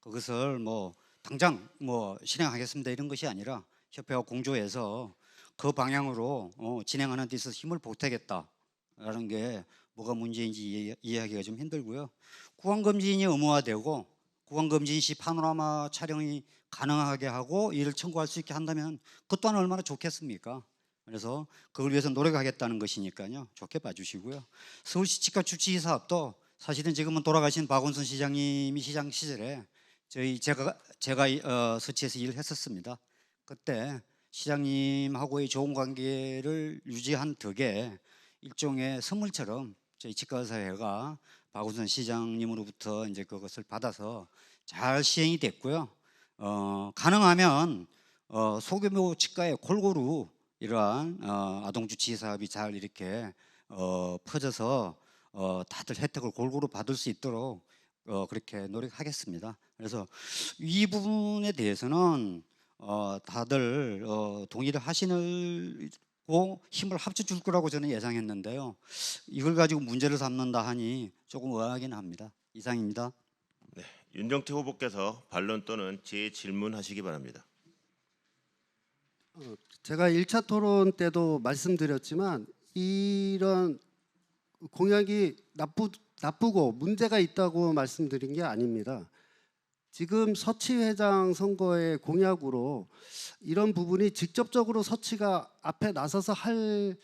S4: 그것을 뭐 당장 뭐 실행하겠습니다 이런 것이 아니라 협회와 공조해서 그 방향으로 진행하는 데 있어서 힘을 보태겠다라는 게 뭐가 문제인지 이해하기가 좀 힘들고요. 구강검진이 의무화되고 구강검진 시 파노라마 촬영이 가능하게 하고 이를 청구할 수 있게 한다면 그것 또한 얼마나 좋겠습니까? 그래서 그걸 위해서 노력하겠다는 것이니까요. 좋게 봐주시고요. 서울시 치과 주치의 사업도 사실은 지금은 돌아가신 박원순 시장님이 시장 시절에 제가 서치에서 일을 했었습니다. 그때 시장님하고의 좋은 관계를 유지한 덕에 일종의 선물처럼 저희 치과의사회가 박원순 시장님으로부터 이제 그것을 받아서 잘 시행이 됐고요. 가능하면 소규모 치과에 골고루 이러한 아동 주치의 사업이 잘 이렇게 퍼져서 다들 혜택을 골고루 받을 수 있도록 그렇게 노력하겠습니다. 그래서 이 부분에 대해서는 다들 동의를 하시고 힘을 합쳐 줄 거라고 저는 예상했는데요. 이걸 가지고 문제를 삼는다 하니 조금 의아하긴 합니다. 이상입니다.
S1: 네, 윤정태 후보께서 반론 또는 재질문하시기 바랍니다.
S7: 제가 1차 토론 때도 말씀드렸지만 이런 공약이 나쁘고 문제가 있다고 말씀드린 게 아닙니다. 지금 서치회장 선거의 공약으로 이런 부분이 직접적으로 서치가 앞에 나서서 할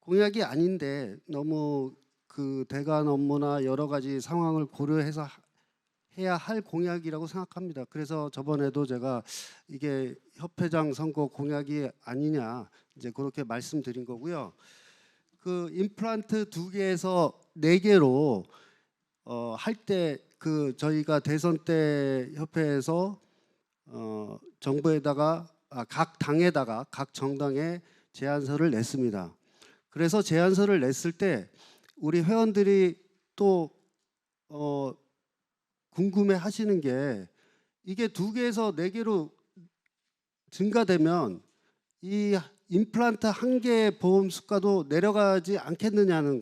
S7: 공약이 아닌데 너무 그 대관 업무나 여러 가지 상황을 고려해서 해야 할 공약이라고 생각합니다. 그래서 저번에도 제가 이게 협회장 선거 공약이 아니냐 이제 그렇게 말씀드린 거고요. 그 임플란트 2개에서 4개로 할 때 그 저희가 대선 때 협회에서 정부에다가 각 당에다가 각 정당에 제안서를 냈습니다. 그래서 제안서를 냈을 때 우리 회원들이 또 궁금해하시는 게 이게 2개에서 4개로 증가되면 이 임플란트 1개의 보험 수가도 내려가지 않겠느냐는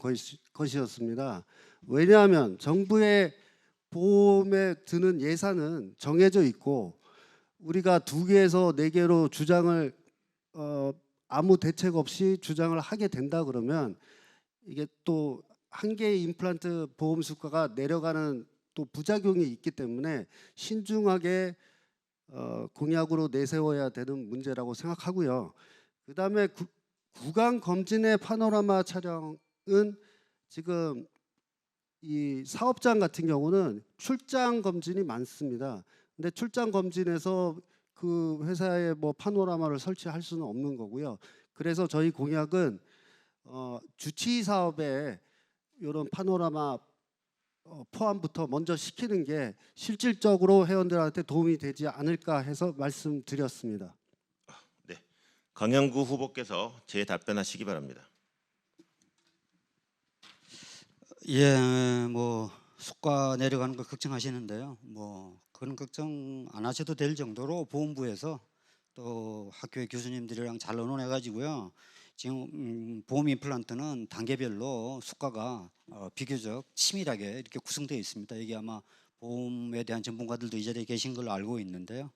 S7: 것이었습니다. 왜냐하면 정부의 보험에 드는 예산은 정해져 있고 우리가 2개에서 4개로 주장을 아무 대책 없이 주장을 하게 된다 그러면 이게 또 1개의 임플란트 보험 수가가 내려가는 또 부작용이 있기 때문에 신중하게 공약으로 내세워야 되는 문제라고 생각하고요. 그다음에 구강 검진의 파노라마 촬영은 지금 이 사업장 같은 경우는 출장 검진이 많습니다. 근데 출장 검진에서 그 회사에 뭐 파노라마를 설치할 수는 없는 거고요. 그래서 저희 공약은 주치의 사업에 이런 파노라마 포함부터 먼저 시키는 게 실질적으로 회원들한테 도움이 되지 않을까 해서 말씀드렸습니다.
S1: 네, 강형구 후보께서 재답변하시기 바랍니다.
S4: 예, 뭐 수가 내려가는 걸 걱정하시는데요. 뭐 그런 걱정 안 하셔도 될 정도로 보험부에서 또 학교의 교수님들이랑 잘 의논해 가지고요. 지금 보험 임플란트는 단계별로 수가가 비교적 치밀하게 이렇게 구성되어 있습니다. 이게 아마 보험에 대한 전문가들도 이 자리에 계신 걸로 알고 있는데요.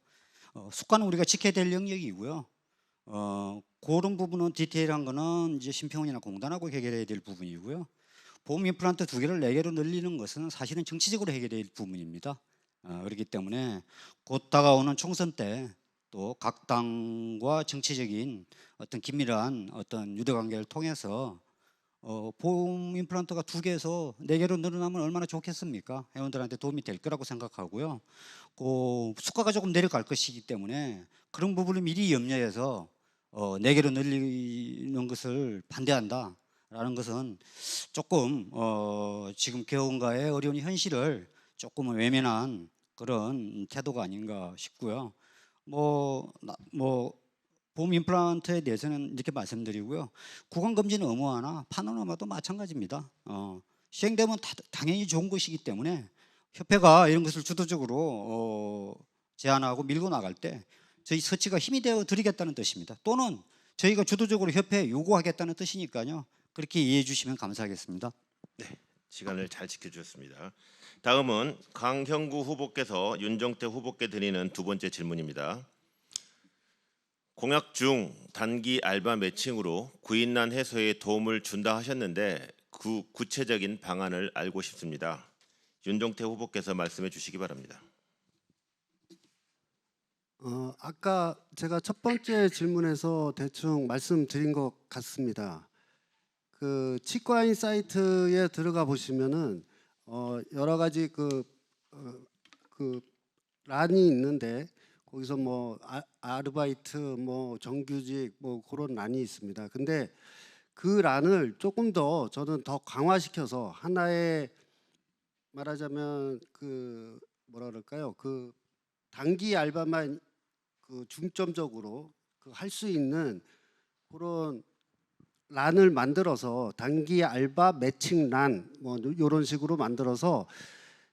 S4: 수가는 우리가 지켜야 될 영역이고요. 그런 부분은 디테일한 거는 이제 심평원이나 공단하고 해결해야 될 부분이고요. 보험 임플란트 2개를 4개로 늘리는 것은 사실은 정치적으로 해결해야 될 부분입니다. 그렇기 때문에 곧 다가오는 총선 때 또 각 당과 정치적인 어떤 긴밀한 어떤 유대관계를 통해서 보험 임플란트가 2개에서 4개로 늘어나면 얼마나 좋겠습니까? 회원들한테 도움이 될 거라고 생각하고요. 그 수가가 조금 내려갈 것이기 때문에 그런 부분을 미리 염려해서 4개로 늘리는 것을 반대한다라는 것은 조금 지금 개헌가의 어려운 현실을 조금 외면한 그런 태도가 아닌가 싶고요. 보험 임플란트에 대해서는 이렇게 말씀드리고요. 구강 검진 의무화나 파노라마도 마찬가지입니다. 시행되면 당연히 좋은 것이기 때문에 협회가 이런 것을 주도적으로 제안하고 밀고 나갈 때 저희 서치가 힘이 되어 드리겠다는 뜻입니다. 또는 저희가 주도적으로 협회에 요구하겠다는 뜻이니까요. 그렇게 이해해 주시면 감사하겠습니다.
S1: 네, 시간을 잘 지켜주셨습니다. 다음은 강형구 후보께서 윤정태 후보께 드리는 2번째 질문입니다. 공약 중 단기 알바 매칭으로 구인난 해소에 도움을 준다 하셨는데 그 구체적인 방안을 알고 싶습니다. 윤정태 후보께서 말씀해 주시기 바랍니다.
S7: 아까 제가 첫 번째 질문에서 대충 말씀드린 것 같습니다. 그 치과인 사이트에 들어가 보시면은 여러 가지 그 란이 있는데 거기서 뭐 아르바이트, 뭐 정규직, 뭐 그런 란이 있습니다. 근데 그 란을 조금 더 저는 더 강화시켜서 하나의 말하자면 그 뭐라 그럴까요? 그 단기 알바만 그 중점적으로 그 할 수 있는 그런 란을 만들어서 단기 알바 매칭 란 뭐 이런 식으로 만들어서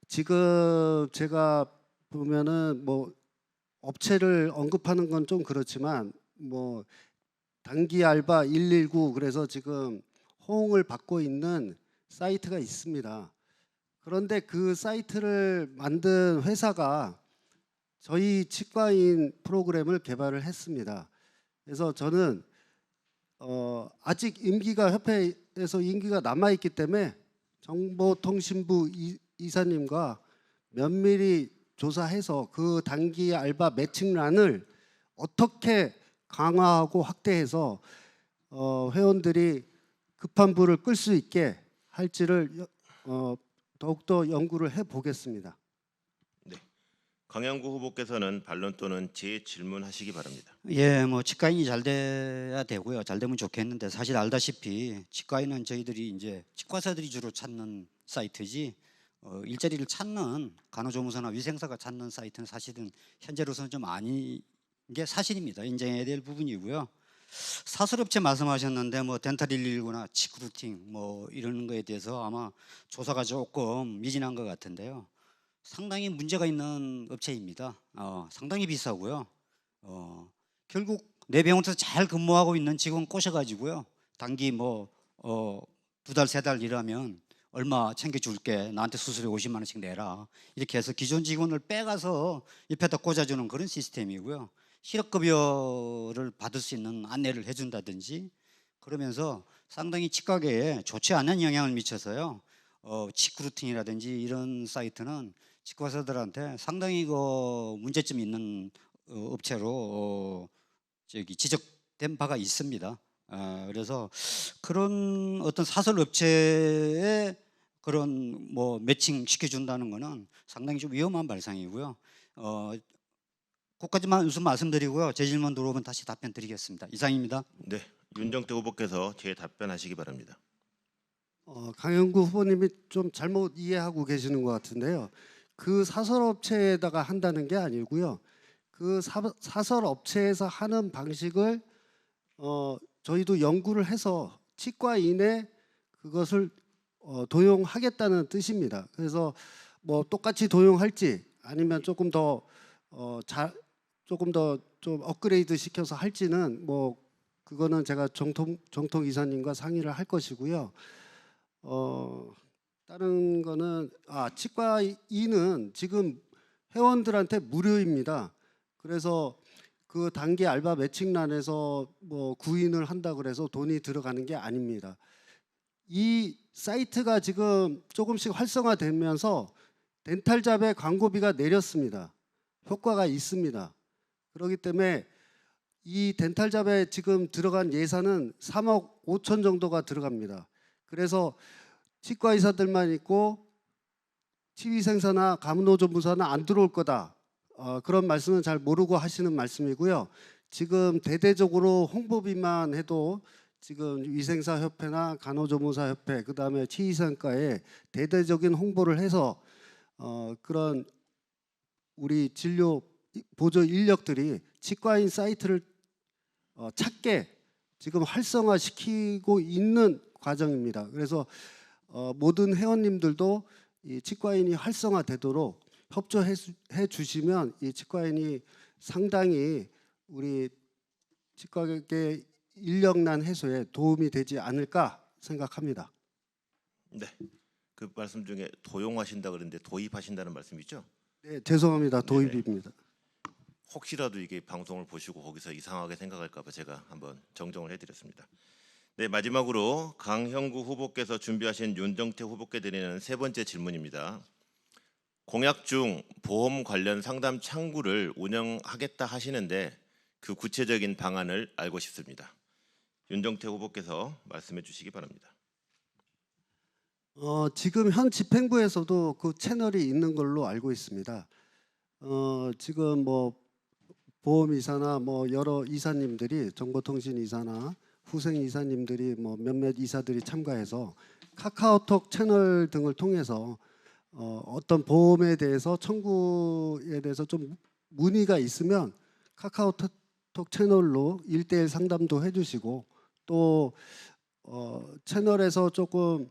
S7: 지금 제가 보면은 뭐 업체를 언급하는 건 좀 그렇지만 뭐 단기 알바 119 그래서 지금 호응을 받고 있는 사이트가 있습니다. 그런데 그 사이트를 만든 회사가 저희 치과인 프로그램을 개발을 했습니다. 그래서 저는 아직 임기가 협회에서 임기가 남아 있기 때문에 정보통신부 이사님과 면밀히 조사해서 그 단기 알바 매칭란을 어떻게 강화하고 확대해서 회원들이 급한 불을 끌 수 있게 할지를 더욱더 연구를 해보겠습니다.
S1: 네, 강형구 후보께서는 반론 또는 재질문하시기 바랍니다.
S4: 예, 뭐 치과인이 잘 돼야 되고요. 잘 되면 좋겠는데 사실 알다시피 치과인은 저희들이 이제 치과사들이 주로 찾는 사이트지 일자리를 찾는 간호조무사나 위생사가 찾는 사이트는 사실은 현재로서는 좀 아닌 게 사실입니다. 인정해야 될 부분이고요. 사설업체 말씀하셨는데 뭐 덴탈 119나 치크루팅 뭐 이런 거에 대해서 아마 조사가 조금 미진한 것 같은데요. 상당히 문제가 있는 업체입니다. 상당히 비싸고요. 결국 내 병원에서 잘 근무하고 있는 직원 꼬셔가지고요. 단기 뭐 2달 3달 일하면 얼마 챙겨줄게 나한테 수수료 50만 원씩 내라 이렇게 해서 기존 직원을 빼가서 옆에다 꽂아주는 그런 시스템이고요. 실업급여를 받을 수 있는 안내를 해준다든지 그러면서 상당히 치과계에 좋지 않은 영향을 미쳐서요. 치크루팅이라든지 이런 사이트는 치과사들한테 상당히 그 문제점이 있는 업체로 지적된 바가 있습니다. 그래서 그런 어떤 사설 업체에 그런 뭐 매칭 시켜준다는 것은 상당히 좀 위험한 발상이고요. 그까지만 우선 말씀드리고요. 제 질문 들어오면 다시 답변 드리겠습니다. 이상입니다.
S1: 네, 윤정태 후보께서 재답변하시기 바랍니다.
S7: 강형구 후보님이 좀 잘못 이해하고 계시는 것 같은데요. 그 사설업체에다가 한다는 게 아니고요. 그 사설업체에서 하는 방식을 저희도 연구를 해서 치과인에 그것을 도용하겠다는 뜻입니다. 그래서 뭐 똑같이 도용할지 아니면 조금 더 좀 업그레이드 시켜서 할지는 뭐 그거는 제가 정통 이사님과 상의를 할 것이고요. 다른 거는 치과인은 지금 회원들한테 무료입니다. 그래서 그 단기 알바 매칭란에서 뭐 구인을 한다 그래서 돈이 들어가는 게 아닙니다. 이 사이트가 지금 조금씩 활성화되면서 덴탈잡의 광고비가 내렸습니다. 효과가 있습니다. 그렇기 때문에 이 덴탈잡에 지금 들어간 예산은 3억 5천 정도가 들어갑니다. 그래서 치과 의사들만 있고 치위생사나 간호조무사는 안 들어올 거다. 그런 말씀은 잘 모르고 하시는 말씀이고요. 지금 대대적으로 홍보비만 해도 지금 위생사협회나 간호조무사협회 그다음에 치위생과에 대대적인 홍보를 해서 그런 우리 진료 보조 인력들이 치과인 사이트를 찾게 지금 활성화시키고 있는 과정입니다. 그래서 모든 회원님들도 이 치과인이 활성화되도록 협조해 주시면 이 치과인이 상당히 우리 치과계 인력난 해소에 도움이 되지 않을까 생각합니다.
S1: 네. 그 말씀 중에 도용하신다 그랬는데 도입하신다는 말씀이죠?
S7: 네, 죄송합니다. 도입입니다.
S1: 혹시라도 이게 방송을 보시고 거기서 이상하게 생각할까 봐 제가 한번 정정을 해드렸습니다. 네, 마지막으로 강형구 후보께서 준비하신 윤정태 후보께 드리는 세 번째 질문입니다. 공약 중 보험 관련 상담 창구를 운영하겠다 하시는데 그 구체적인 방안을 알고 싶습니다. 윤정태 후보께서 말씀해 주시기 바랍니다.
S7: 지금 현 집행부에서도 그 채널이 있는 걸로 알고 있습니다. 지금 뭐 보험이사나 뭐 여러 이사님들이 정보통신 이사나 후생 이사님들이 뭐 몇몇 이사들이 참가해서 카카오톡 채널 등을 통해서 어떤 보험에 대해서 청구에 대해서 좀 문의가 있으면 카카오톡 채널로 1:1 상담도 해주시고 또 채널에서 조금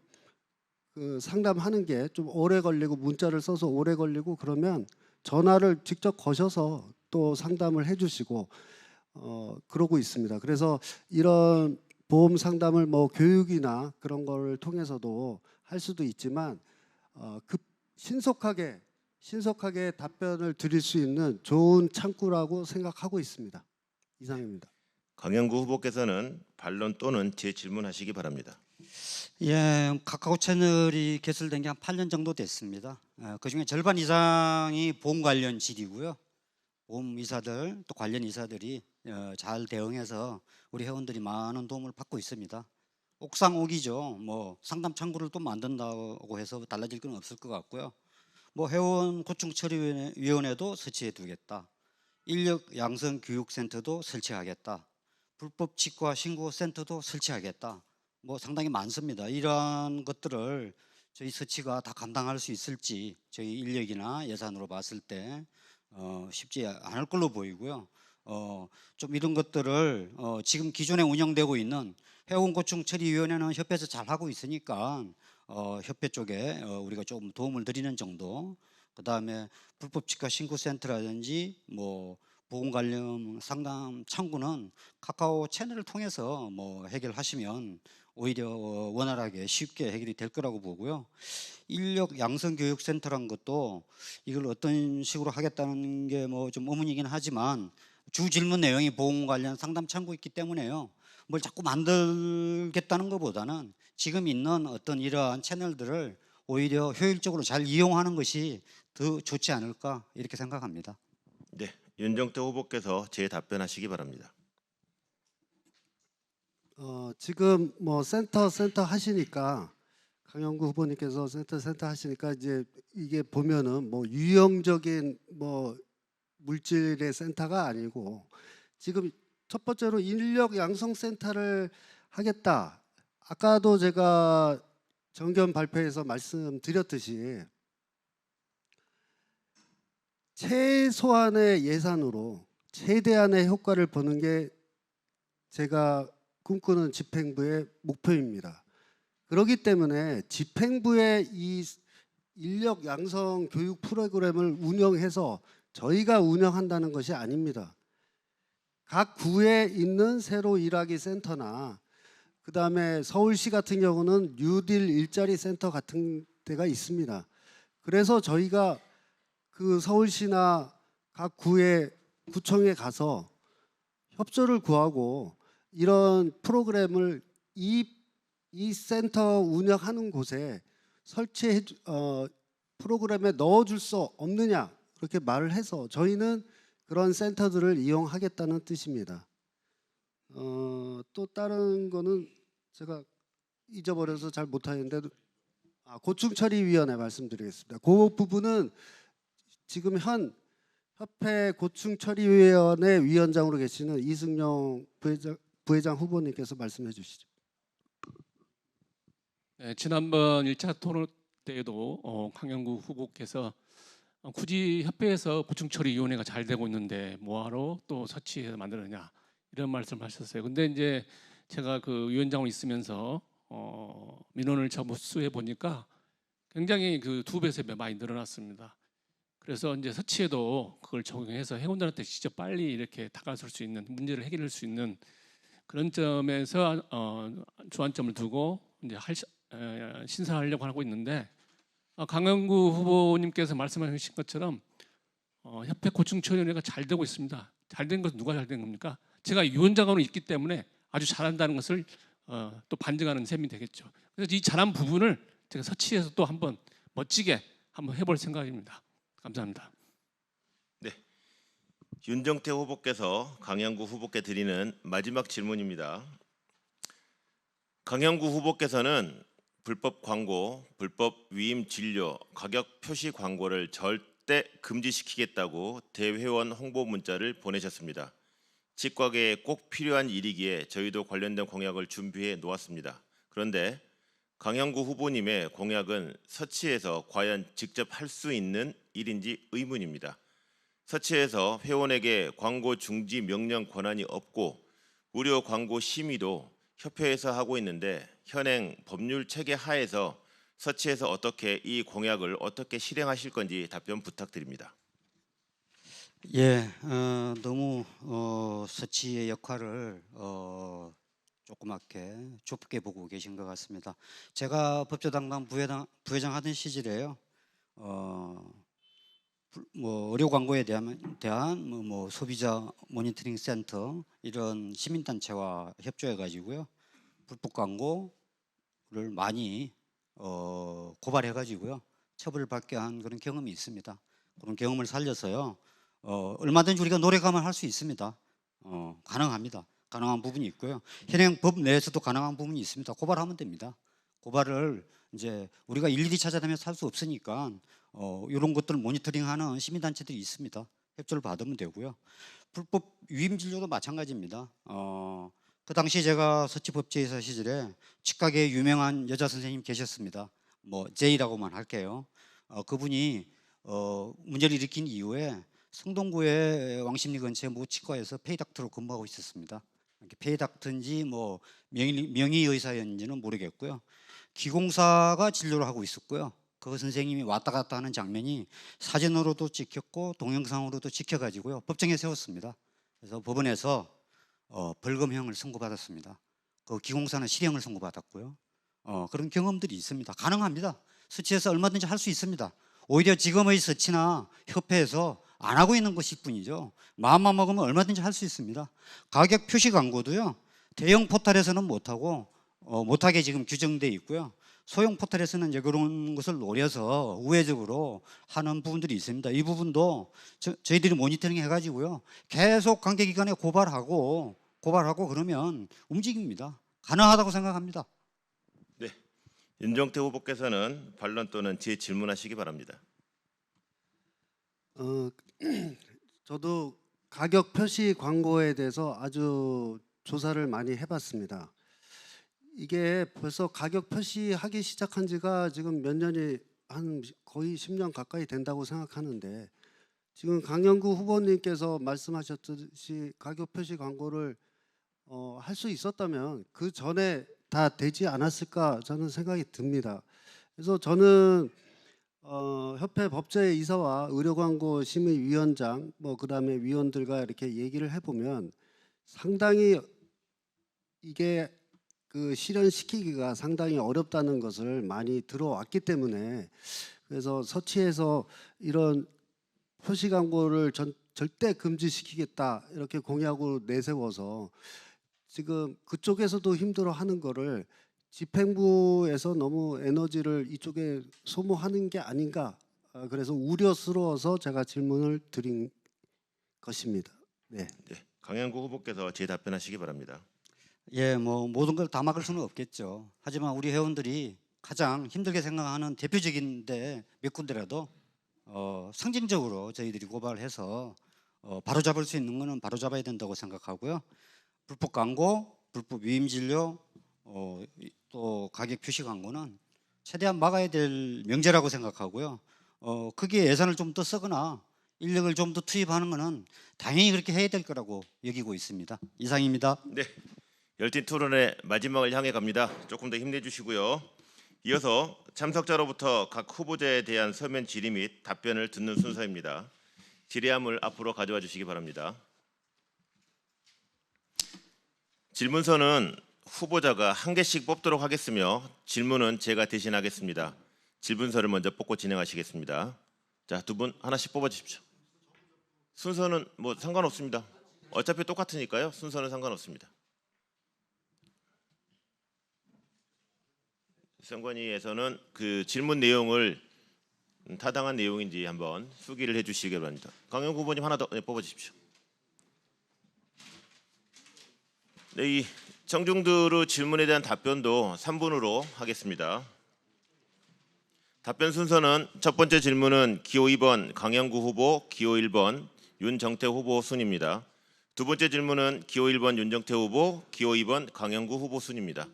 S7: 그 상담하는 게 좀 오래 걸리고 문자를 써서 오래 걸리고 그러면 전화를 직접 거셔서 또 상담을 해주시고 그러고 있습니다. 그래서 이런 보험 상담을 뭐 교육이나 그런 걸 통해서도 할 수도 있지만 신속하게 답변을 드릴 수 있는 좋은 창구라고 생각하고 있습니다. 이상입니다.
S1: 강형구 후보께서는 반론 또는 재질문하시기 바랍니다.
S4: 예, 카카오 채널이 개설된 게 한 8년 정도 됐습니다. 그중에 절반 이상이 보험 관련 질이고요. 보험 이사들 또 관련 이사들이 잘 대응해서 우리 회원들이 많은 도움을 받고 있습니다. 옥상옥이죠. 뭐 상담 창구를 또 만든다고 해서 달라질 건 없을 것 같고요. 뭐 회원 고충 처리위원회도 설치해 두겠다. 인력 양성 교육센터도 설치하겠다. 불법 치과 신고 센터도 설치하겠다. 뭐 상당히 많습니다. 이러한 것들을 저희 서치가 다 감당할 수 있을지 저희 인력이나 예산으로 봤을 때 쉽지 않을 걸로 보이고요. 좀 이런 것들을 지금 기존에 운영되고 있는 회원고충처리위원회는 협회에서 잘 하고 있으니까 협회 쪽에 우리가 좀 도움을 드리는 정도. 그 다음에 불법치과 신고센터라든지 뭐 보험 관련 상담 창구는 카카오 채널을 통해서 뭐 해결하시면 오히려 원활하게 쉽게 해결이 될 거라고 보고요. 인력 양성 교육센터란 것도 이걸 어떤 식으로 하겠다는 게 뭐 좀 의문이긴 하지만 주 질문 내용이 보험 관련 상담 창구 있기 때문에요. 뭘 자꾸 만들겠다는 것보다는 지금 있는 어떤 이러한 채널들을 오히려 효율적으로 잘 이용하는 것이 더 좋지 않을까 이렇게 생각합니다.
S1: 네, 윤정태 후보께서 재답변하시기 바랍니다.
S7: 지금 뭐 센터 하시니까 강형구 후보님께서 센터 하시니까 이제 이게 보면은 뭐 유형적인 뭐 물질의 센터가 아니고 지금 첫 번째로 인력 양성 센터를 하겠다. 아까도 제가 정견 발표에서 말씀드렸듯이 최소한의 예산으로 최대한의 효과를 보는 게 제가 꿈꾸는 집행부의 목표입니다. 그렇기 때문에 집행부의 이 인력 양성 교육 프로그램을 운영해서 저희가 운영한다는 것이 아닙니다. 각 구에 있는 새로 일하기 센터나 그 다음에 서울시 같은 경우는 뉴딜 일자리 센터 같은 데가 있습니다. 그래서 저희가 그 서울시나 각 구에 구청에 가서 협조를 구하고 이런 프로그램을 이 센터 운영하는 곳에 설치해 프로그램에 넣어줄 수 없느냐 그렇게 말을 해서 저희는 그런 센터들을 이용하겠다는 뜻입니다. 또 다른 거는 제가 잊어버려서 잘 못하는데 고충처리위원회 말씀드리겠습니다. 그 부분은 지금 현 협회 고충처리위원회 위원장으로 계시는 이승용 부회장 후보님께서 말씀해 주시죠.
S9: 네, 지난번 1차 토론 때에도 강영구 후보께서 굳이 협회에서 고충처리위원회가 잘 되고 있는데 뭐하러 또 서치해서 만들느냐 이런 말씀하셨어요. 근데 이제 제가 그 위원장으로 있으면서 민원을 접수해 보니까 굉장히 그 2배, 3배 많이 늘어났습니다. 그래서 이제 서치에도 그걸 적용해서 회원들한테 직접 빨리 이렇게 다가설 수 있는 문제를 해결할 수 있는 그런 점에서 주안점을 두고 이제 신설하려고 하고 있는데 강영구 후보님께서 말씀하신 것처럼 협회 고충처리위원회가 잘 되고 있습니다. 잘 된 것은 누가 잘 된 겁니까? 제가 위원장으로 있기 때문에 아주 잘한다는 것을 또 반증하는 셈이 되겠죠. 그래서 이 잘한 부분을 제가 서치에서 또 한번 멋지게 한번 해볼 생각입니다. 감사합니다.
S1: 네, 윤정태 후보께서 강영구 후보께 드리는 마지막 질문입니다. 강영구 후보께서는 불법 광고, 불법 위임 진료, 가격 표시 광고를 절대 금지시키겠다고 대회원 홍보 문자를 보내셨습니다. 치과계에 꼭 필요한 일이기에 저희도 관련된 공약을 준비해 놓았습니다. 그런데 강영구 후보님의 공약은 서치에서 과연 직접 할 수 있는 일인지 의문입니다. 서치에서 회원에게 광고 중지 명령 권한이 없고 무료 광고 심의도 협회에서 하고 있는데 현행 법률 체계 하에서 서치에서 어떻게 이 공약을 어떻게 실행하실 건지 답변 부탁드립니다.
S4: 예, 너무 서치의 역할을 조그맣게 좁게 보고 계신 것 같습니다. 제가 법조당당 부회장 하던 시절에요. 뭐 의료 광고에 대한 뭐 소비자 모니터링 센터 이런 시민단체와 협조해 가지고요 불법 광고를 많이 고발해 가지고요 처벌을 받게 한 그런 경험이 있습니다. 그런 경험을 살려서요 얼마든지 우리가 노력하면 할 수 있습니다. 가능합니다. 가능한 부분이 있고요. 현행 법 내에서도 가능한 부분이 있습니다. 고발하면 됩니다. 고발을 이제 우리가 일일이 찾아다니면서 할 수 없으니까 이런 것들을 모니터링하는 시민단체들이 있습니다. 협조를 받으면 되고요. 불법 위임 진료도 마찬가지입니다. 그 당시 제가 서치법제이사 시절에 치과계에 유명한 여자 선생님 계셨습니다. 뭐 제이라고만 할게요. 그분이 문제를 일으킨 이후에 성동구의 왕십리 근처의 모 치과에서 페이닥터로 근무하고 있었습니다. 페이닥터인지 뭐 명의의사였는지는 모르겠고요. 기공사가 진료를 하고 있었고요. 그 선생님이 왔다 갔다 하는 장면이 사진으로도 찍혔고 동영상으로도 찍혀가지고요 법정에 세웠습니다. 그래서 법원에서 벌금형을 선고받았습니다. 그 기공사는 실형을 선고받았고요. 그런 경험들이 있습니다. 가능합니다. 서치에서 얼마든지 할 수 있습니다. 오히려 지금의 서치나 협회에서 안 하고 있는 것일 뿐이죠. 마음만 먹으면 얼마든지 할 수 있습니다. 가격 표시 광고도요 대형 포털에서는 못하고 못하게 지금 규정돼 있고요. 소형 포털에서는 이제 그런 것을 노려서 우회적으로 하는 부분들이 있습니다. 이 부분도 저희들이 모니터링 해가지고요 계속 관계기관에 고발하고 그러면 움직입니다. 가능하다고 생각합니다.
S1: 네, 윤정태 후보께서는 반론 또는 질문하시기 바랍니다.
S7: 저도 가격 표시 광고에 대해서 아주 조사를 많이 해봤습니다. 이게 벌써 가격 표시하기 시작한 지가 지금 몇 년이 한 거의 10년 가까이 된다고 생각하는데 지금 강영구 후보님께서 말씀하셨듯이 가격 표시 광고를 할 수 있었다면 그 전에 다 되지 않았을까 저는 생각이 듭니다. 그래서 저는 협회 법제이사와 의료광고 심의위원장 그다음에 위원들과 이렇게 얘기를 해보면 상당히 이게 그 실현시키기가 상당히 어렵다는 것을 많이 들어왔기 때문에 그래서 서치에서 이런 표시 광고를 절대 금지시키겠다 이렇게 공약으로 내세워서 지금 그쪽에서도 힘들어하는 거를 집행부에서 너무 에너지를 이쪽에 소모하는 게 아닌가, 그래서 우려스러워서 제가 질문을 드린 것입니다. 네.
S1: 네, 강양구 후보께서 제 답변하시기 바랍니다.
S4: 예, 뭐 모든 걸 다 막을 수는 없겠죠. 하지만 우리 회원들이 가장 힘들게 생각하는 대표적인데 몇 군데라도 상징적으로 저희들이 고발해서 바로잡을 수 있는 거는 바로잡아야 된다고 생각하고요. 불법 광고, 불법 위임 진료, 또 가격 표시 광고는 최대한 막아야 될 명제라고 생각하고요. 거기에 예산을 좀 더 쓰거나 인력을 좀 더 투입하는 거는 당연히 그렇게 해야 될 거라고 여기고 있습니다. 이상입니다.
S1: 네, 열띤 토론의 마지막을 향해 갑니다. 조금 더 힘내주시고요. 이어서 참석자로부터 각 후보자에 대한 서면 질의 및 답변을 듣는 순서입니다. 질의함을 앞으로 가져와 주시기 바랍니다. 질문서는 후보자가 한 개씩 뽑도록 하겠으며 질문은 제가 대신하겠습니다. 질문서를 먼저 뽑고 진행하시겠습니다. 자, 두 분 하나씩 뽑아주십시오. 순서는 뭐 상관없습니다. 어차피 똑같으니까요. 순서는 상관없습니다. 선관위에서는 그 질문 내용을 타당한 내용인지 한번 수기를 해주시기 바랍니다. 강영구 후보님 하나 더 뽑아주십시오. 네, 이 청중들의 질문에 대한 답변도 3분으로 하겠습니다. 답변 순서는 첫 번째 질문은 기호 2번 강영구 후보, 기호 1번 윤정태 후보 순입니다. 두 번째 질문은 기호 1번 윤정태 후보, 기호 2번 강영구 후보 순입니다.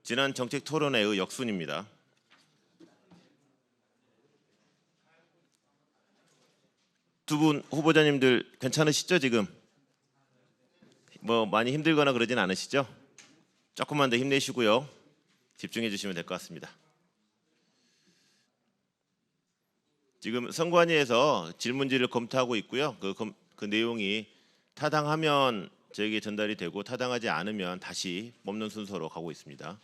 S1: 지난 정책 토론회의 역순입니다. 두 분 후보자님들 괜찮으시죠? 지금 뭐 많이 힘들거나 그러진 않으시죠? 조금만 더 힘내시고요. 집중해 주시면 될 것 같습니다. 지금 선관위에서 질문지를 검토하고 있고요. 그 내용이 타당하면 저에게 전달이 되고 타당하지 않으면 다시 뽑는 순서로 가고 있습니다.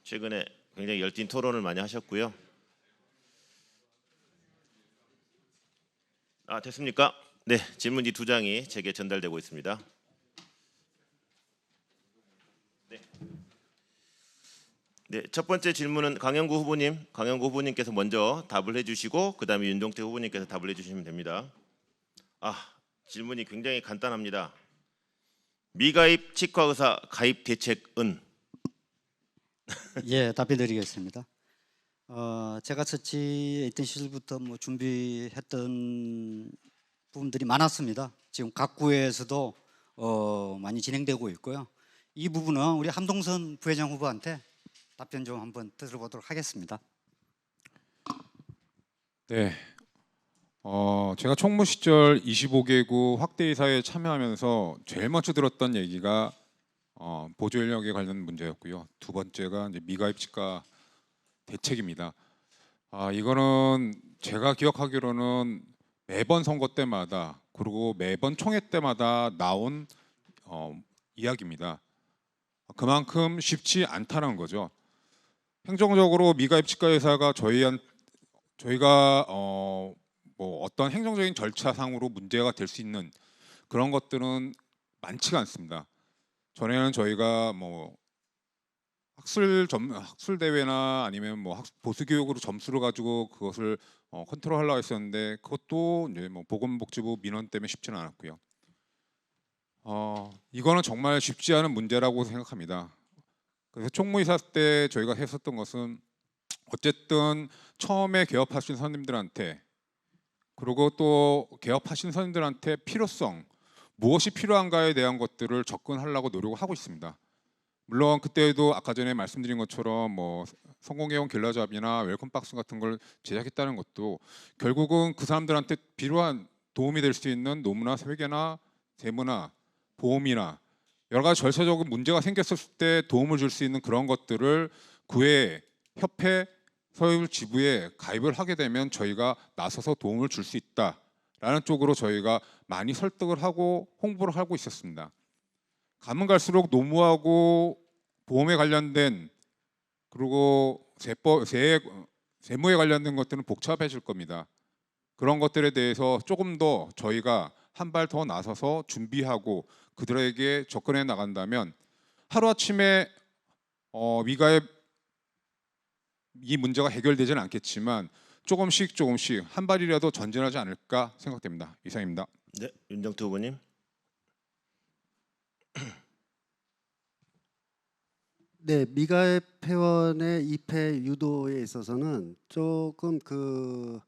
S1: 최근에 굉장히 열띤 토론을 많이 하셨고요. 됐습니까? 네, 질문지 2장이 제게 전달되고 있습니다. 네, 첫 번째 질문은 강영구 후보님께서 먼저 답을 해주시고 그 다음에 윤정태 후보님께서 답을 해주시면 됩니다. 질문이 굉장히 간단합니다. 미가입 치과의사 가입 대책은?
S4: 예, 답변드리겠습니다. 제가 처치에 있던 시절부터 뭐 준비했던 부분들이 많았습니다. 지금 각 구에서도 많이 진행되고 있고요. 이 부분은 우리 함동선 부회장 후보한테 답변 좀 한번 들어보도록 하겠습니다.
S6: 네, 제가 총무 시절 25개국 확대 이사에 참여하면서 제일 먼저 들었던 얘기가 보조 인력에 관련 문제였고요. 두 번째가 이제 미가입 치과 대책입니다. 이거는 제가 기억하기로는 매번 선거 때마다 그리고 매번 총회 때마다 나온 이야기입니다. 그만큼 쉽지 않다는 거죠. 행정적으로 미가입 치과 의사가 저희가 뭐 어떤 행정적인 절차상으로 문제가 될 수 있는 그런 것들은 많지가 않습니다. 전에는 저희가 뭐 학술 대회나 아니면 뭐 보수 교육으로 점수를 가지고 그것을 컨트롤하려고 했었는데 그것도 이제 뭐 보건복지부 민원 때문에 쉽지는 않았고요. 이거는 정말 쉽지 않은 문제라고 생각합니다. 그래서 총무이사 때 저희가 했었던 것은 어쨌든 처음에 개업하신 선생님들한테 그리고 또 개업하신 선생님들한테 필요성 무엇이 필요한가에 대한 것들을 접근하려고 노력을 하고 있습니다. 물론 그때도 아까 전에 말씀드린 것처럼 뭐 성공회원 길라잡이나 웰컴박스 같은 걸 제작했다는 것도 결국은 그 사람들한테 필요한 도움이 될 수 있는 노무나 회계나 세무나 보험이나 여러 가지 절차적인 문제가 생겼을 때 도움을 줄 수 있는 그런 것들을 구회, 협회, 서울 지부에 가입을 하게 되면 저희가 나서서 도움을 줄 수 있다라는 쪽으로 저희가 많이 설득을 하고 홍보를 하고 있었습니다. 가면 갈수록 노무하고 보험에 관련된 그리고 세무에 관련된 것들은 복잡해질 겁니다. 그런 것들에 대해서 조금 더 저희가 한 발 더 나서서 준비하고 그들에게 접근해 나간다면 하루아침에 미가입 이 문제가 해결되지는 않겠지만 조금씩 한 발이라도 전진하지 않을까 생각됩니다. 이상입니다.
S1: 네, 윤정태 후보님.
S7: 네, 미가입 회원의 입회 유도에 있어서는 조금 그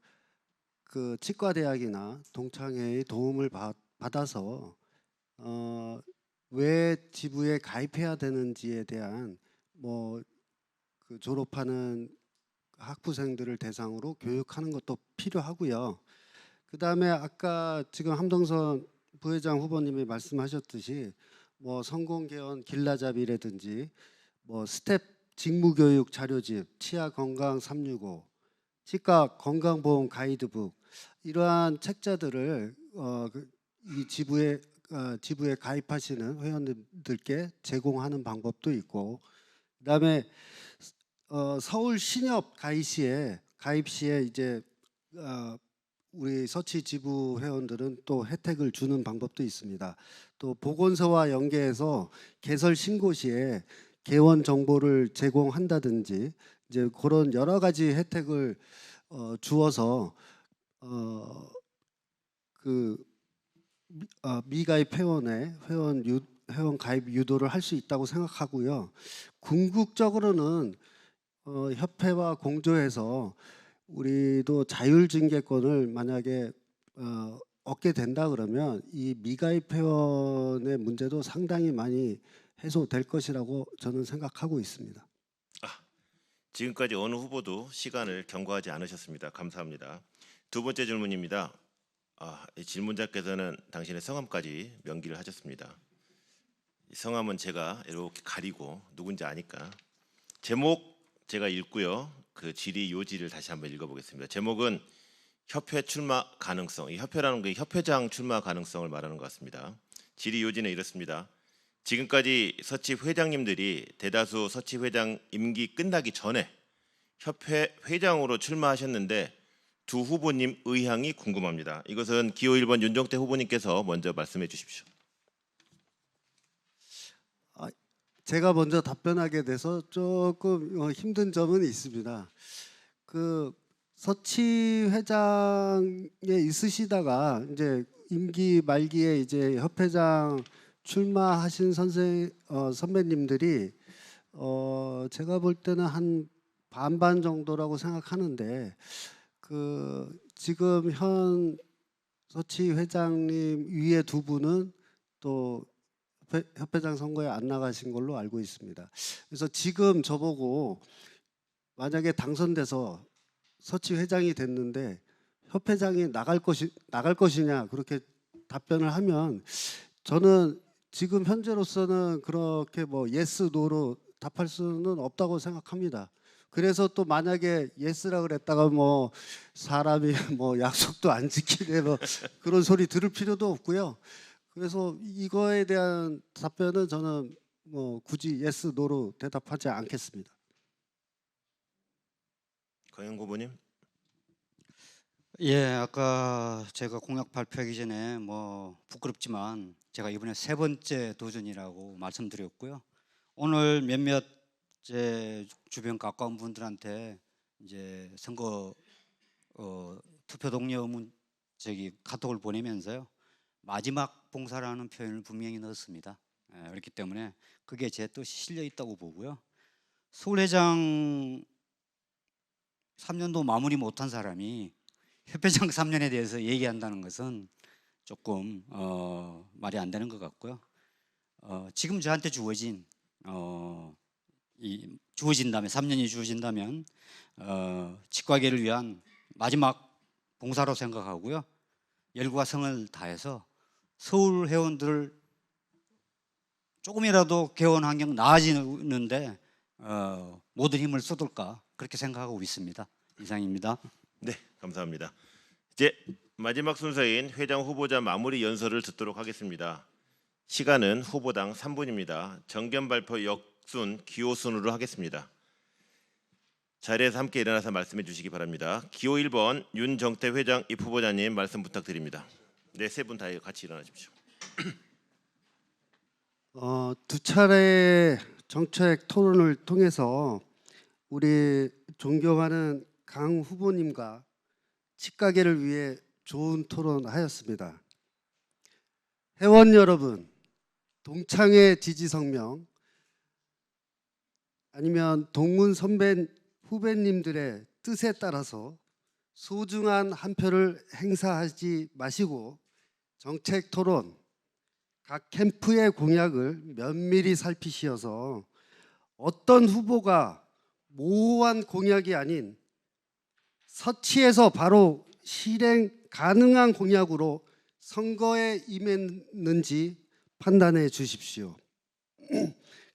S7: 치과대학이나 동창회의 도움을 받아서 왜 지부에 가입해야 되는지에 대한 그 졸업하는 학부생들을 대상으로 교육하는 것도 필요하고요. 그다음에 아까 지금 함동선 부회장 후보님이 말씀하셨듯이 성공개원 길라잡이라든지 스텝 직무교육 자료집, 치아 건강 365, 치과 건강보험 가이드북 이러한 책자들을 이 지부에 가입하시는 회원들께 제공하는 방법도 있고, 그다음에 서울 신협 가입 시에 이제 우리 서치 지부 회원들은 또 혜택을 주는 방법도 있습니다. 또 보건소와 연계해서 개설 신고 시에 개원 정보를 제공한다든지 이제 그런 여러 가지 혜택을 주어서 미가입 회원의 회원 가입 유도를 할 수 있다고 생각하고요. 궁극적으로는 협회와 공조해서 우리도 자율징계권을 만약에 얻게 된다 그러면 이 미가입 회원의 문제도 상당히 많이 해소될 것이라고 저는 생각하고 있습니다.
S1: 지금까지 어느 후보도 시간을 경과하지 않으셨습니다. 감사합니다. 두 번째 질문입니다. 이 질문자께서는 당신의 성함까지 명기를 하셨습니다. 이 성함은 제가 이렇게 가리고 누군지 아니까 제목 제가 읽고요. 그 질의 요지를 다시 한번 읽어보겠습니다. 제목은 협회 출마 가능성. 이 협회라는 게 협회장 출마 가능성을 말하는 것 같습니다. 질의 요지는 이렇습니다. 지금까지 서치 회장님들이 대다수 서치 회장 임기 끝나기 전에 협회 회장으로 출마하셨는데 두 후보님 의향이 궁금합니다. 이것은 기호 1번 윤정태 후보님께서 먼저 말씀해 주십시오.
S7: 제가 먼저 답변하게 돼서 조금 힘든 점은 있습니다. 그 서치 회장에 있으시다가 이제 임기 말기에 이제 협회장 출마하신 선배님들이 제가 볼 때는 한 반반 정도라고 생각하는데 지금 현 서치 회장님 위에 두 분은 또 협회장 선거에 안 나가신 걸로 알고 있습니다. 그래서 지금 저보고 만약에 당선돼서 서치 회장이 됐는데 협회장이 나갈 것이냐 그렇게 답변을 하면 저는 지금 현재로서는 그렇게 예스 노로 답할 수는 없다고 생각합니다. 그래서 또 만약에 예스라 그랬다가 사람이 약속도 안 지키네 그런 소리 들을 필요도 없고요. 그래서 이거에 대한 답변은 저는 굳이 예스 노로 대답하지 않겠습니다.
S1: 강영 후보님.
S4: 예, 아까 제가 공약 발표하기 전에 부끄럽지만 제가 이번에 세 번째 도전이라고 말씀드렸고요. 오늘 몇몇 제 주변 가까운 분들한테 이제 선거 투표 동료 의문 카톡을 보내면서요. 마지막 봉사라는 표현을 분명히 넣었습니다. 그렇기 때문에 그게 제 뜻이 실려 있다고 보고요. 서울회장 3년도 마무리 못한 사람이 협회장 3년에 대해서 얘기한다는 것은 조금 말이 안 되는 것 같고요. 지금 저한테 주어진다면 3년이 주어진다면 치과계를 위한 마지막 봉사로 생각하고요. 열과 성을 다해서 서울 회원들 조금이라도 개원 환경 나아지는데 모든 힘을 쏟을까 그렇게 생각하고 있습니다. 이상입니다.
S1: 네, 감사합니다. 이제 마지막 순서인 회장 후보자 마무리 연설을 듣도록 하겠습니다. 시간은 후보당 3분입니다. 정견 발표 역순 기호 순으로 하겠습니다. 자리에서 함께 일어나서 말씀해 주시기 바랍니다. 기호 1번 윤정태 회장 입 후보자님 말씀 부탁드립니다. 네, 세 분 다 같이 일어나십시오.
S7: 두 차례 정책 토론을 통해서 우리 존경하는 강 후보님과 치과계를 위해 좋은 토론하였습니다. 회원 여러분, 동창회 지지 성명 아니면 동문 선배 후배님들의 뜻에 따라서 소중한 한 표를 행사하지 마시고 정책 토론, 각 캠프의 공약을 면밀히 살피시어서 어떤 후보가 모호한 공약이 아닌 서치에서 바로 실행 가능한 공약으로 선거에 임했는지 판단해 주십시오.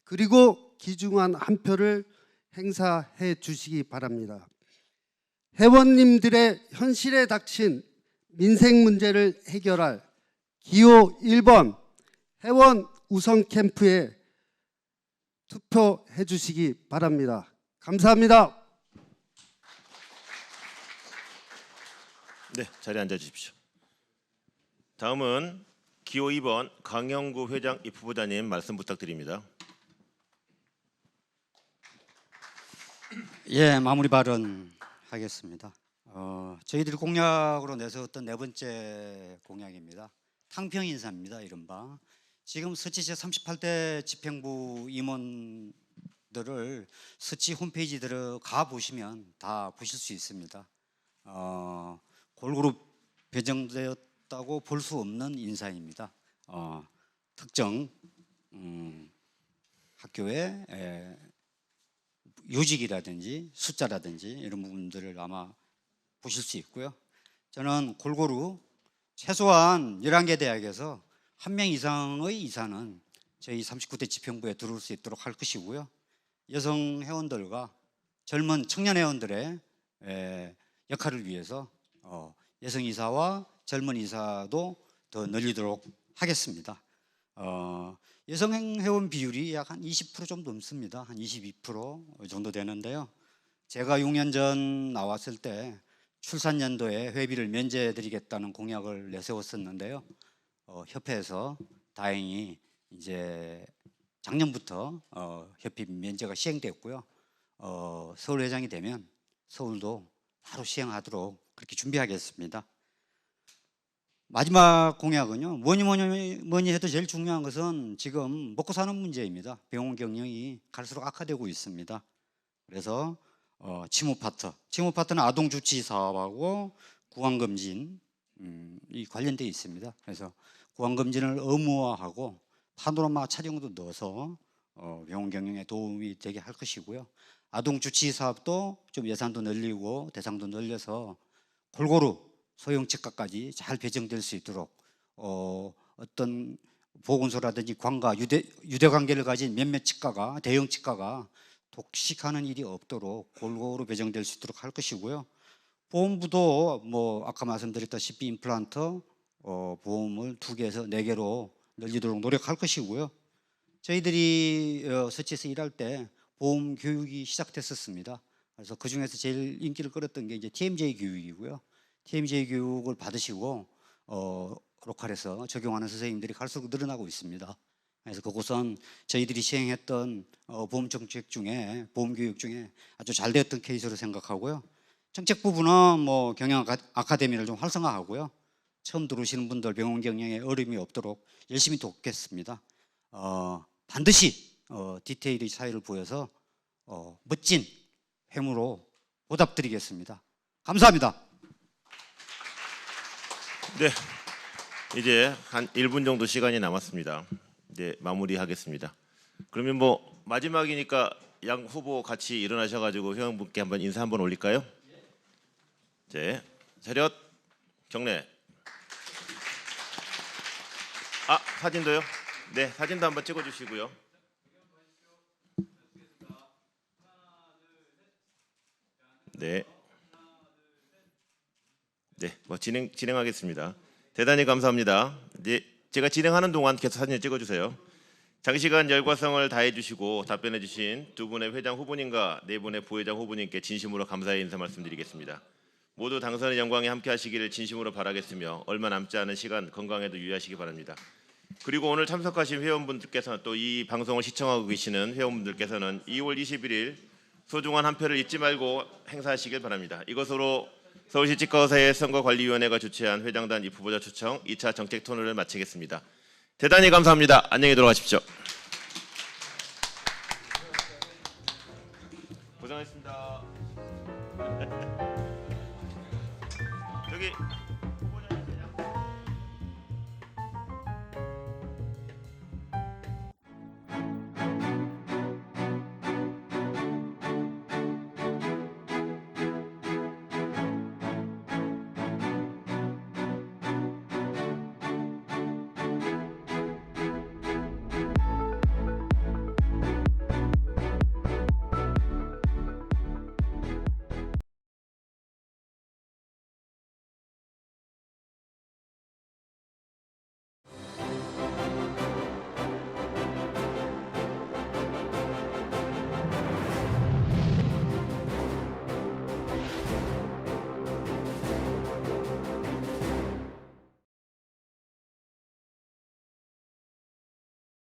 S7: 그리고 귀중한 한 표를 행사해 주시기 바랍니다. 회원님들의 현실에 닥친 민생 문제를 해결할 기호 1번 회원 우선 캠프에 투표해 주시기 바랍니다. 감사합니다.
S1: 네, 자리에 앉아 주십시오. 다음은 기호 2번 강영구 회장 입 후보자님 말씀 부탁드립니다.
S4: 예, 마무리 발언하겠습니다. 저희들이 공약으로 내세웠던 네 번째 공약입니다. 탕평 인사입니다. 이른바 지금 서치 제38대 집행부 임원들을 서치 홈페이지 들어가 보시면 다 보실 수 있습니다. 골고루 배정되었다고 볼 수 없는 인사입니다. 특정 학교의 요직이라든지 숫자라든지 이런 부분들을 아마 보실 수 있고요. 저는 골고루 최소한 11개 대학에서 1명 이상의 이사는 저희 39대 집행부에 들어올 수 있도록 할 것이고요. 여성 회원들과 젊은 청년 회원들의 역할을 위해서 여성 이사와 젊은 이사도 더 늘리도록 하겠습니다. 여성 회원 비율이 약 한 20% 좀 넘습니다. 한 22% 정도 되는데요. 제가 6년 전 나왔을 때 출산 연도에 회비를 면제해 드리겠다는 공약을 내세웠었는데요. 협회에서 다행히 이제 작년부터 협회 면제가 시행됐고요. 서울 회장이 되면 서울도 바로 시행하도록 그렇게 준비하겠습니다. 마지막 공약은요. 뭐니 해도 제일 중요한 것은 지금 먹고 사는 문제입니다. 병원 경영이 갈수록 악화되고 있습니다. 그래서 치무 파트는 아동 주치 사업하고 구강 검진 이 관련되어 있습니다. 그래서 구강 검진을 의무화하고 파노라마 촬영도 넣어서 병원 경영에 도움이 되게 할 것이고요. 아동 주치 사업도 좀 예산도 늘리고 대상도 늘려서 골고루 소형치과까지 잘 배정될 수 있도록 어떤 보건소라든지 관가 유대 관계를 가진 몇몇 치과가 대형 치과가 독식하는 일이 없도록 골고루 배정될 수 있도록 할 것이고요. 보험부도 뭐 아까 말씀드렸다시피 임플란트 보험을 2개에서 4개로 늘리도록 노력할 것이고요. 저희들이 서치에서 일할 때 보험 교육이 시작됐었습니다. 그래서 그 중에서 제일 인기를 끌었던 게 이제 TMJ 교육이고요. TMJ 교육을 받으시고 로컬에서 적용하는 선생님들이 갈수록 늘어나고 있습니다. 그래서 그곳은 저희들이 시행했던 보험 정책 중에 보험 교육 중에 아주 잘 되었던 케이스로 생각하고요. 정책 부분은 뭐 경영 아카데미를 좀 활성화하고요. 처음 들어오시는 분들 병원 경영에 어려움이 없도록 열심히 돕겠습니다. 반드시 디테일의 차이를 보여서 멋진 회무로 보답드리겠습니다. 감사합니다.
S1: 네, 이제 한 1분 정도 시간이 남았습니다. 이제 마무리하겠습니다. 그러면 뭐 마지막이니까 양 후보 같이 일어나셔가지고 회원분께 한번 인사 한번 올릴까요? 네, 차렷 경례. 사진도요? 네, 사진도 한번 찍어주시고요. 네. 네, 뭐 진행하겠습니다. 대단히 감사합니다. 이제 제가 진행하는 동안 계속 사진을 찍어주세요. 장시간 열과 성을 다해 주시고 답변해 주신 두 분의 회장 후보님과 네 분의 부회장 후보님께 진심으로 감사의 인사 말씀드리겠습니다. 모두 당선의 영광에 함께 하시기를 진심으로 바라겠으며 얼마 남지 않은 시간 건강에도 유의하시기 바랍니다. 그리고 오늘 참석하신 회원분들께서는 또 이 방송을 시청하고 계시는 회원분들께서는 2월 21일 소중한 한 표를 잊지 말고 행사하시길 바랍니다. 이것으로 서울시 치과의사회 선거관리위원회가 주최한 회장단 입후보자 초청 2차 정책 토론을 마치겠습니다. 대단히 감사합니다. 안녕히 들어가십시오. 고생하셨습니다. 저기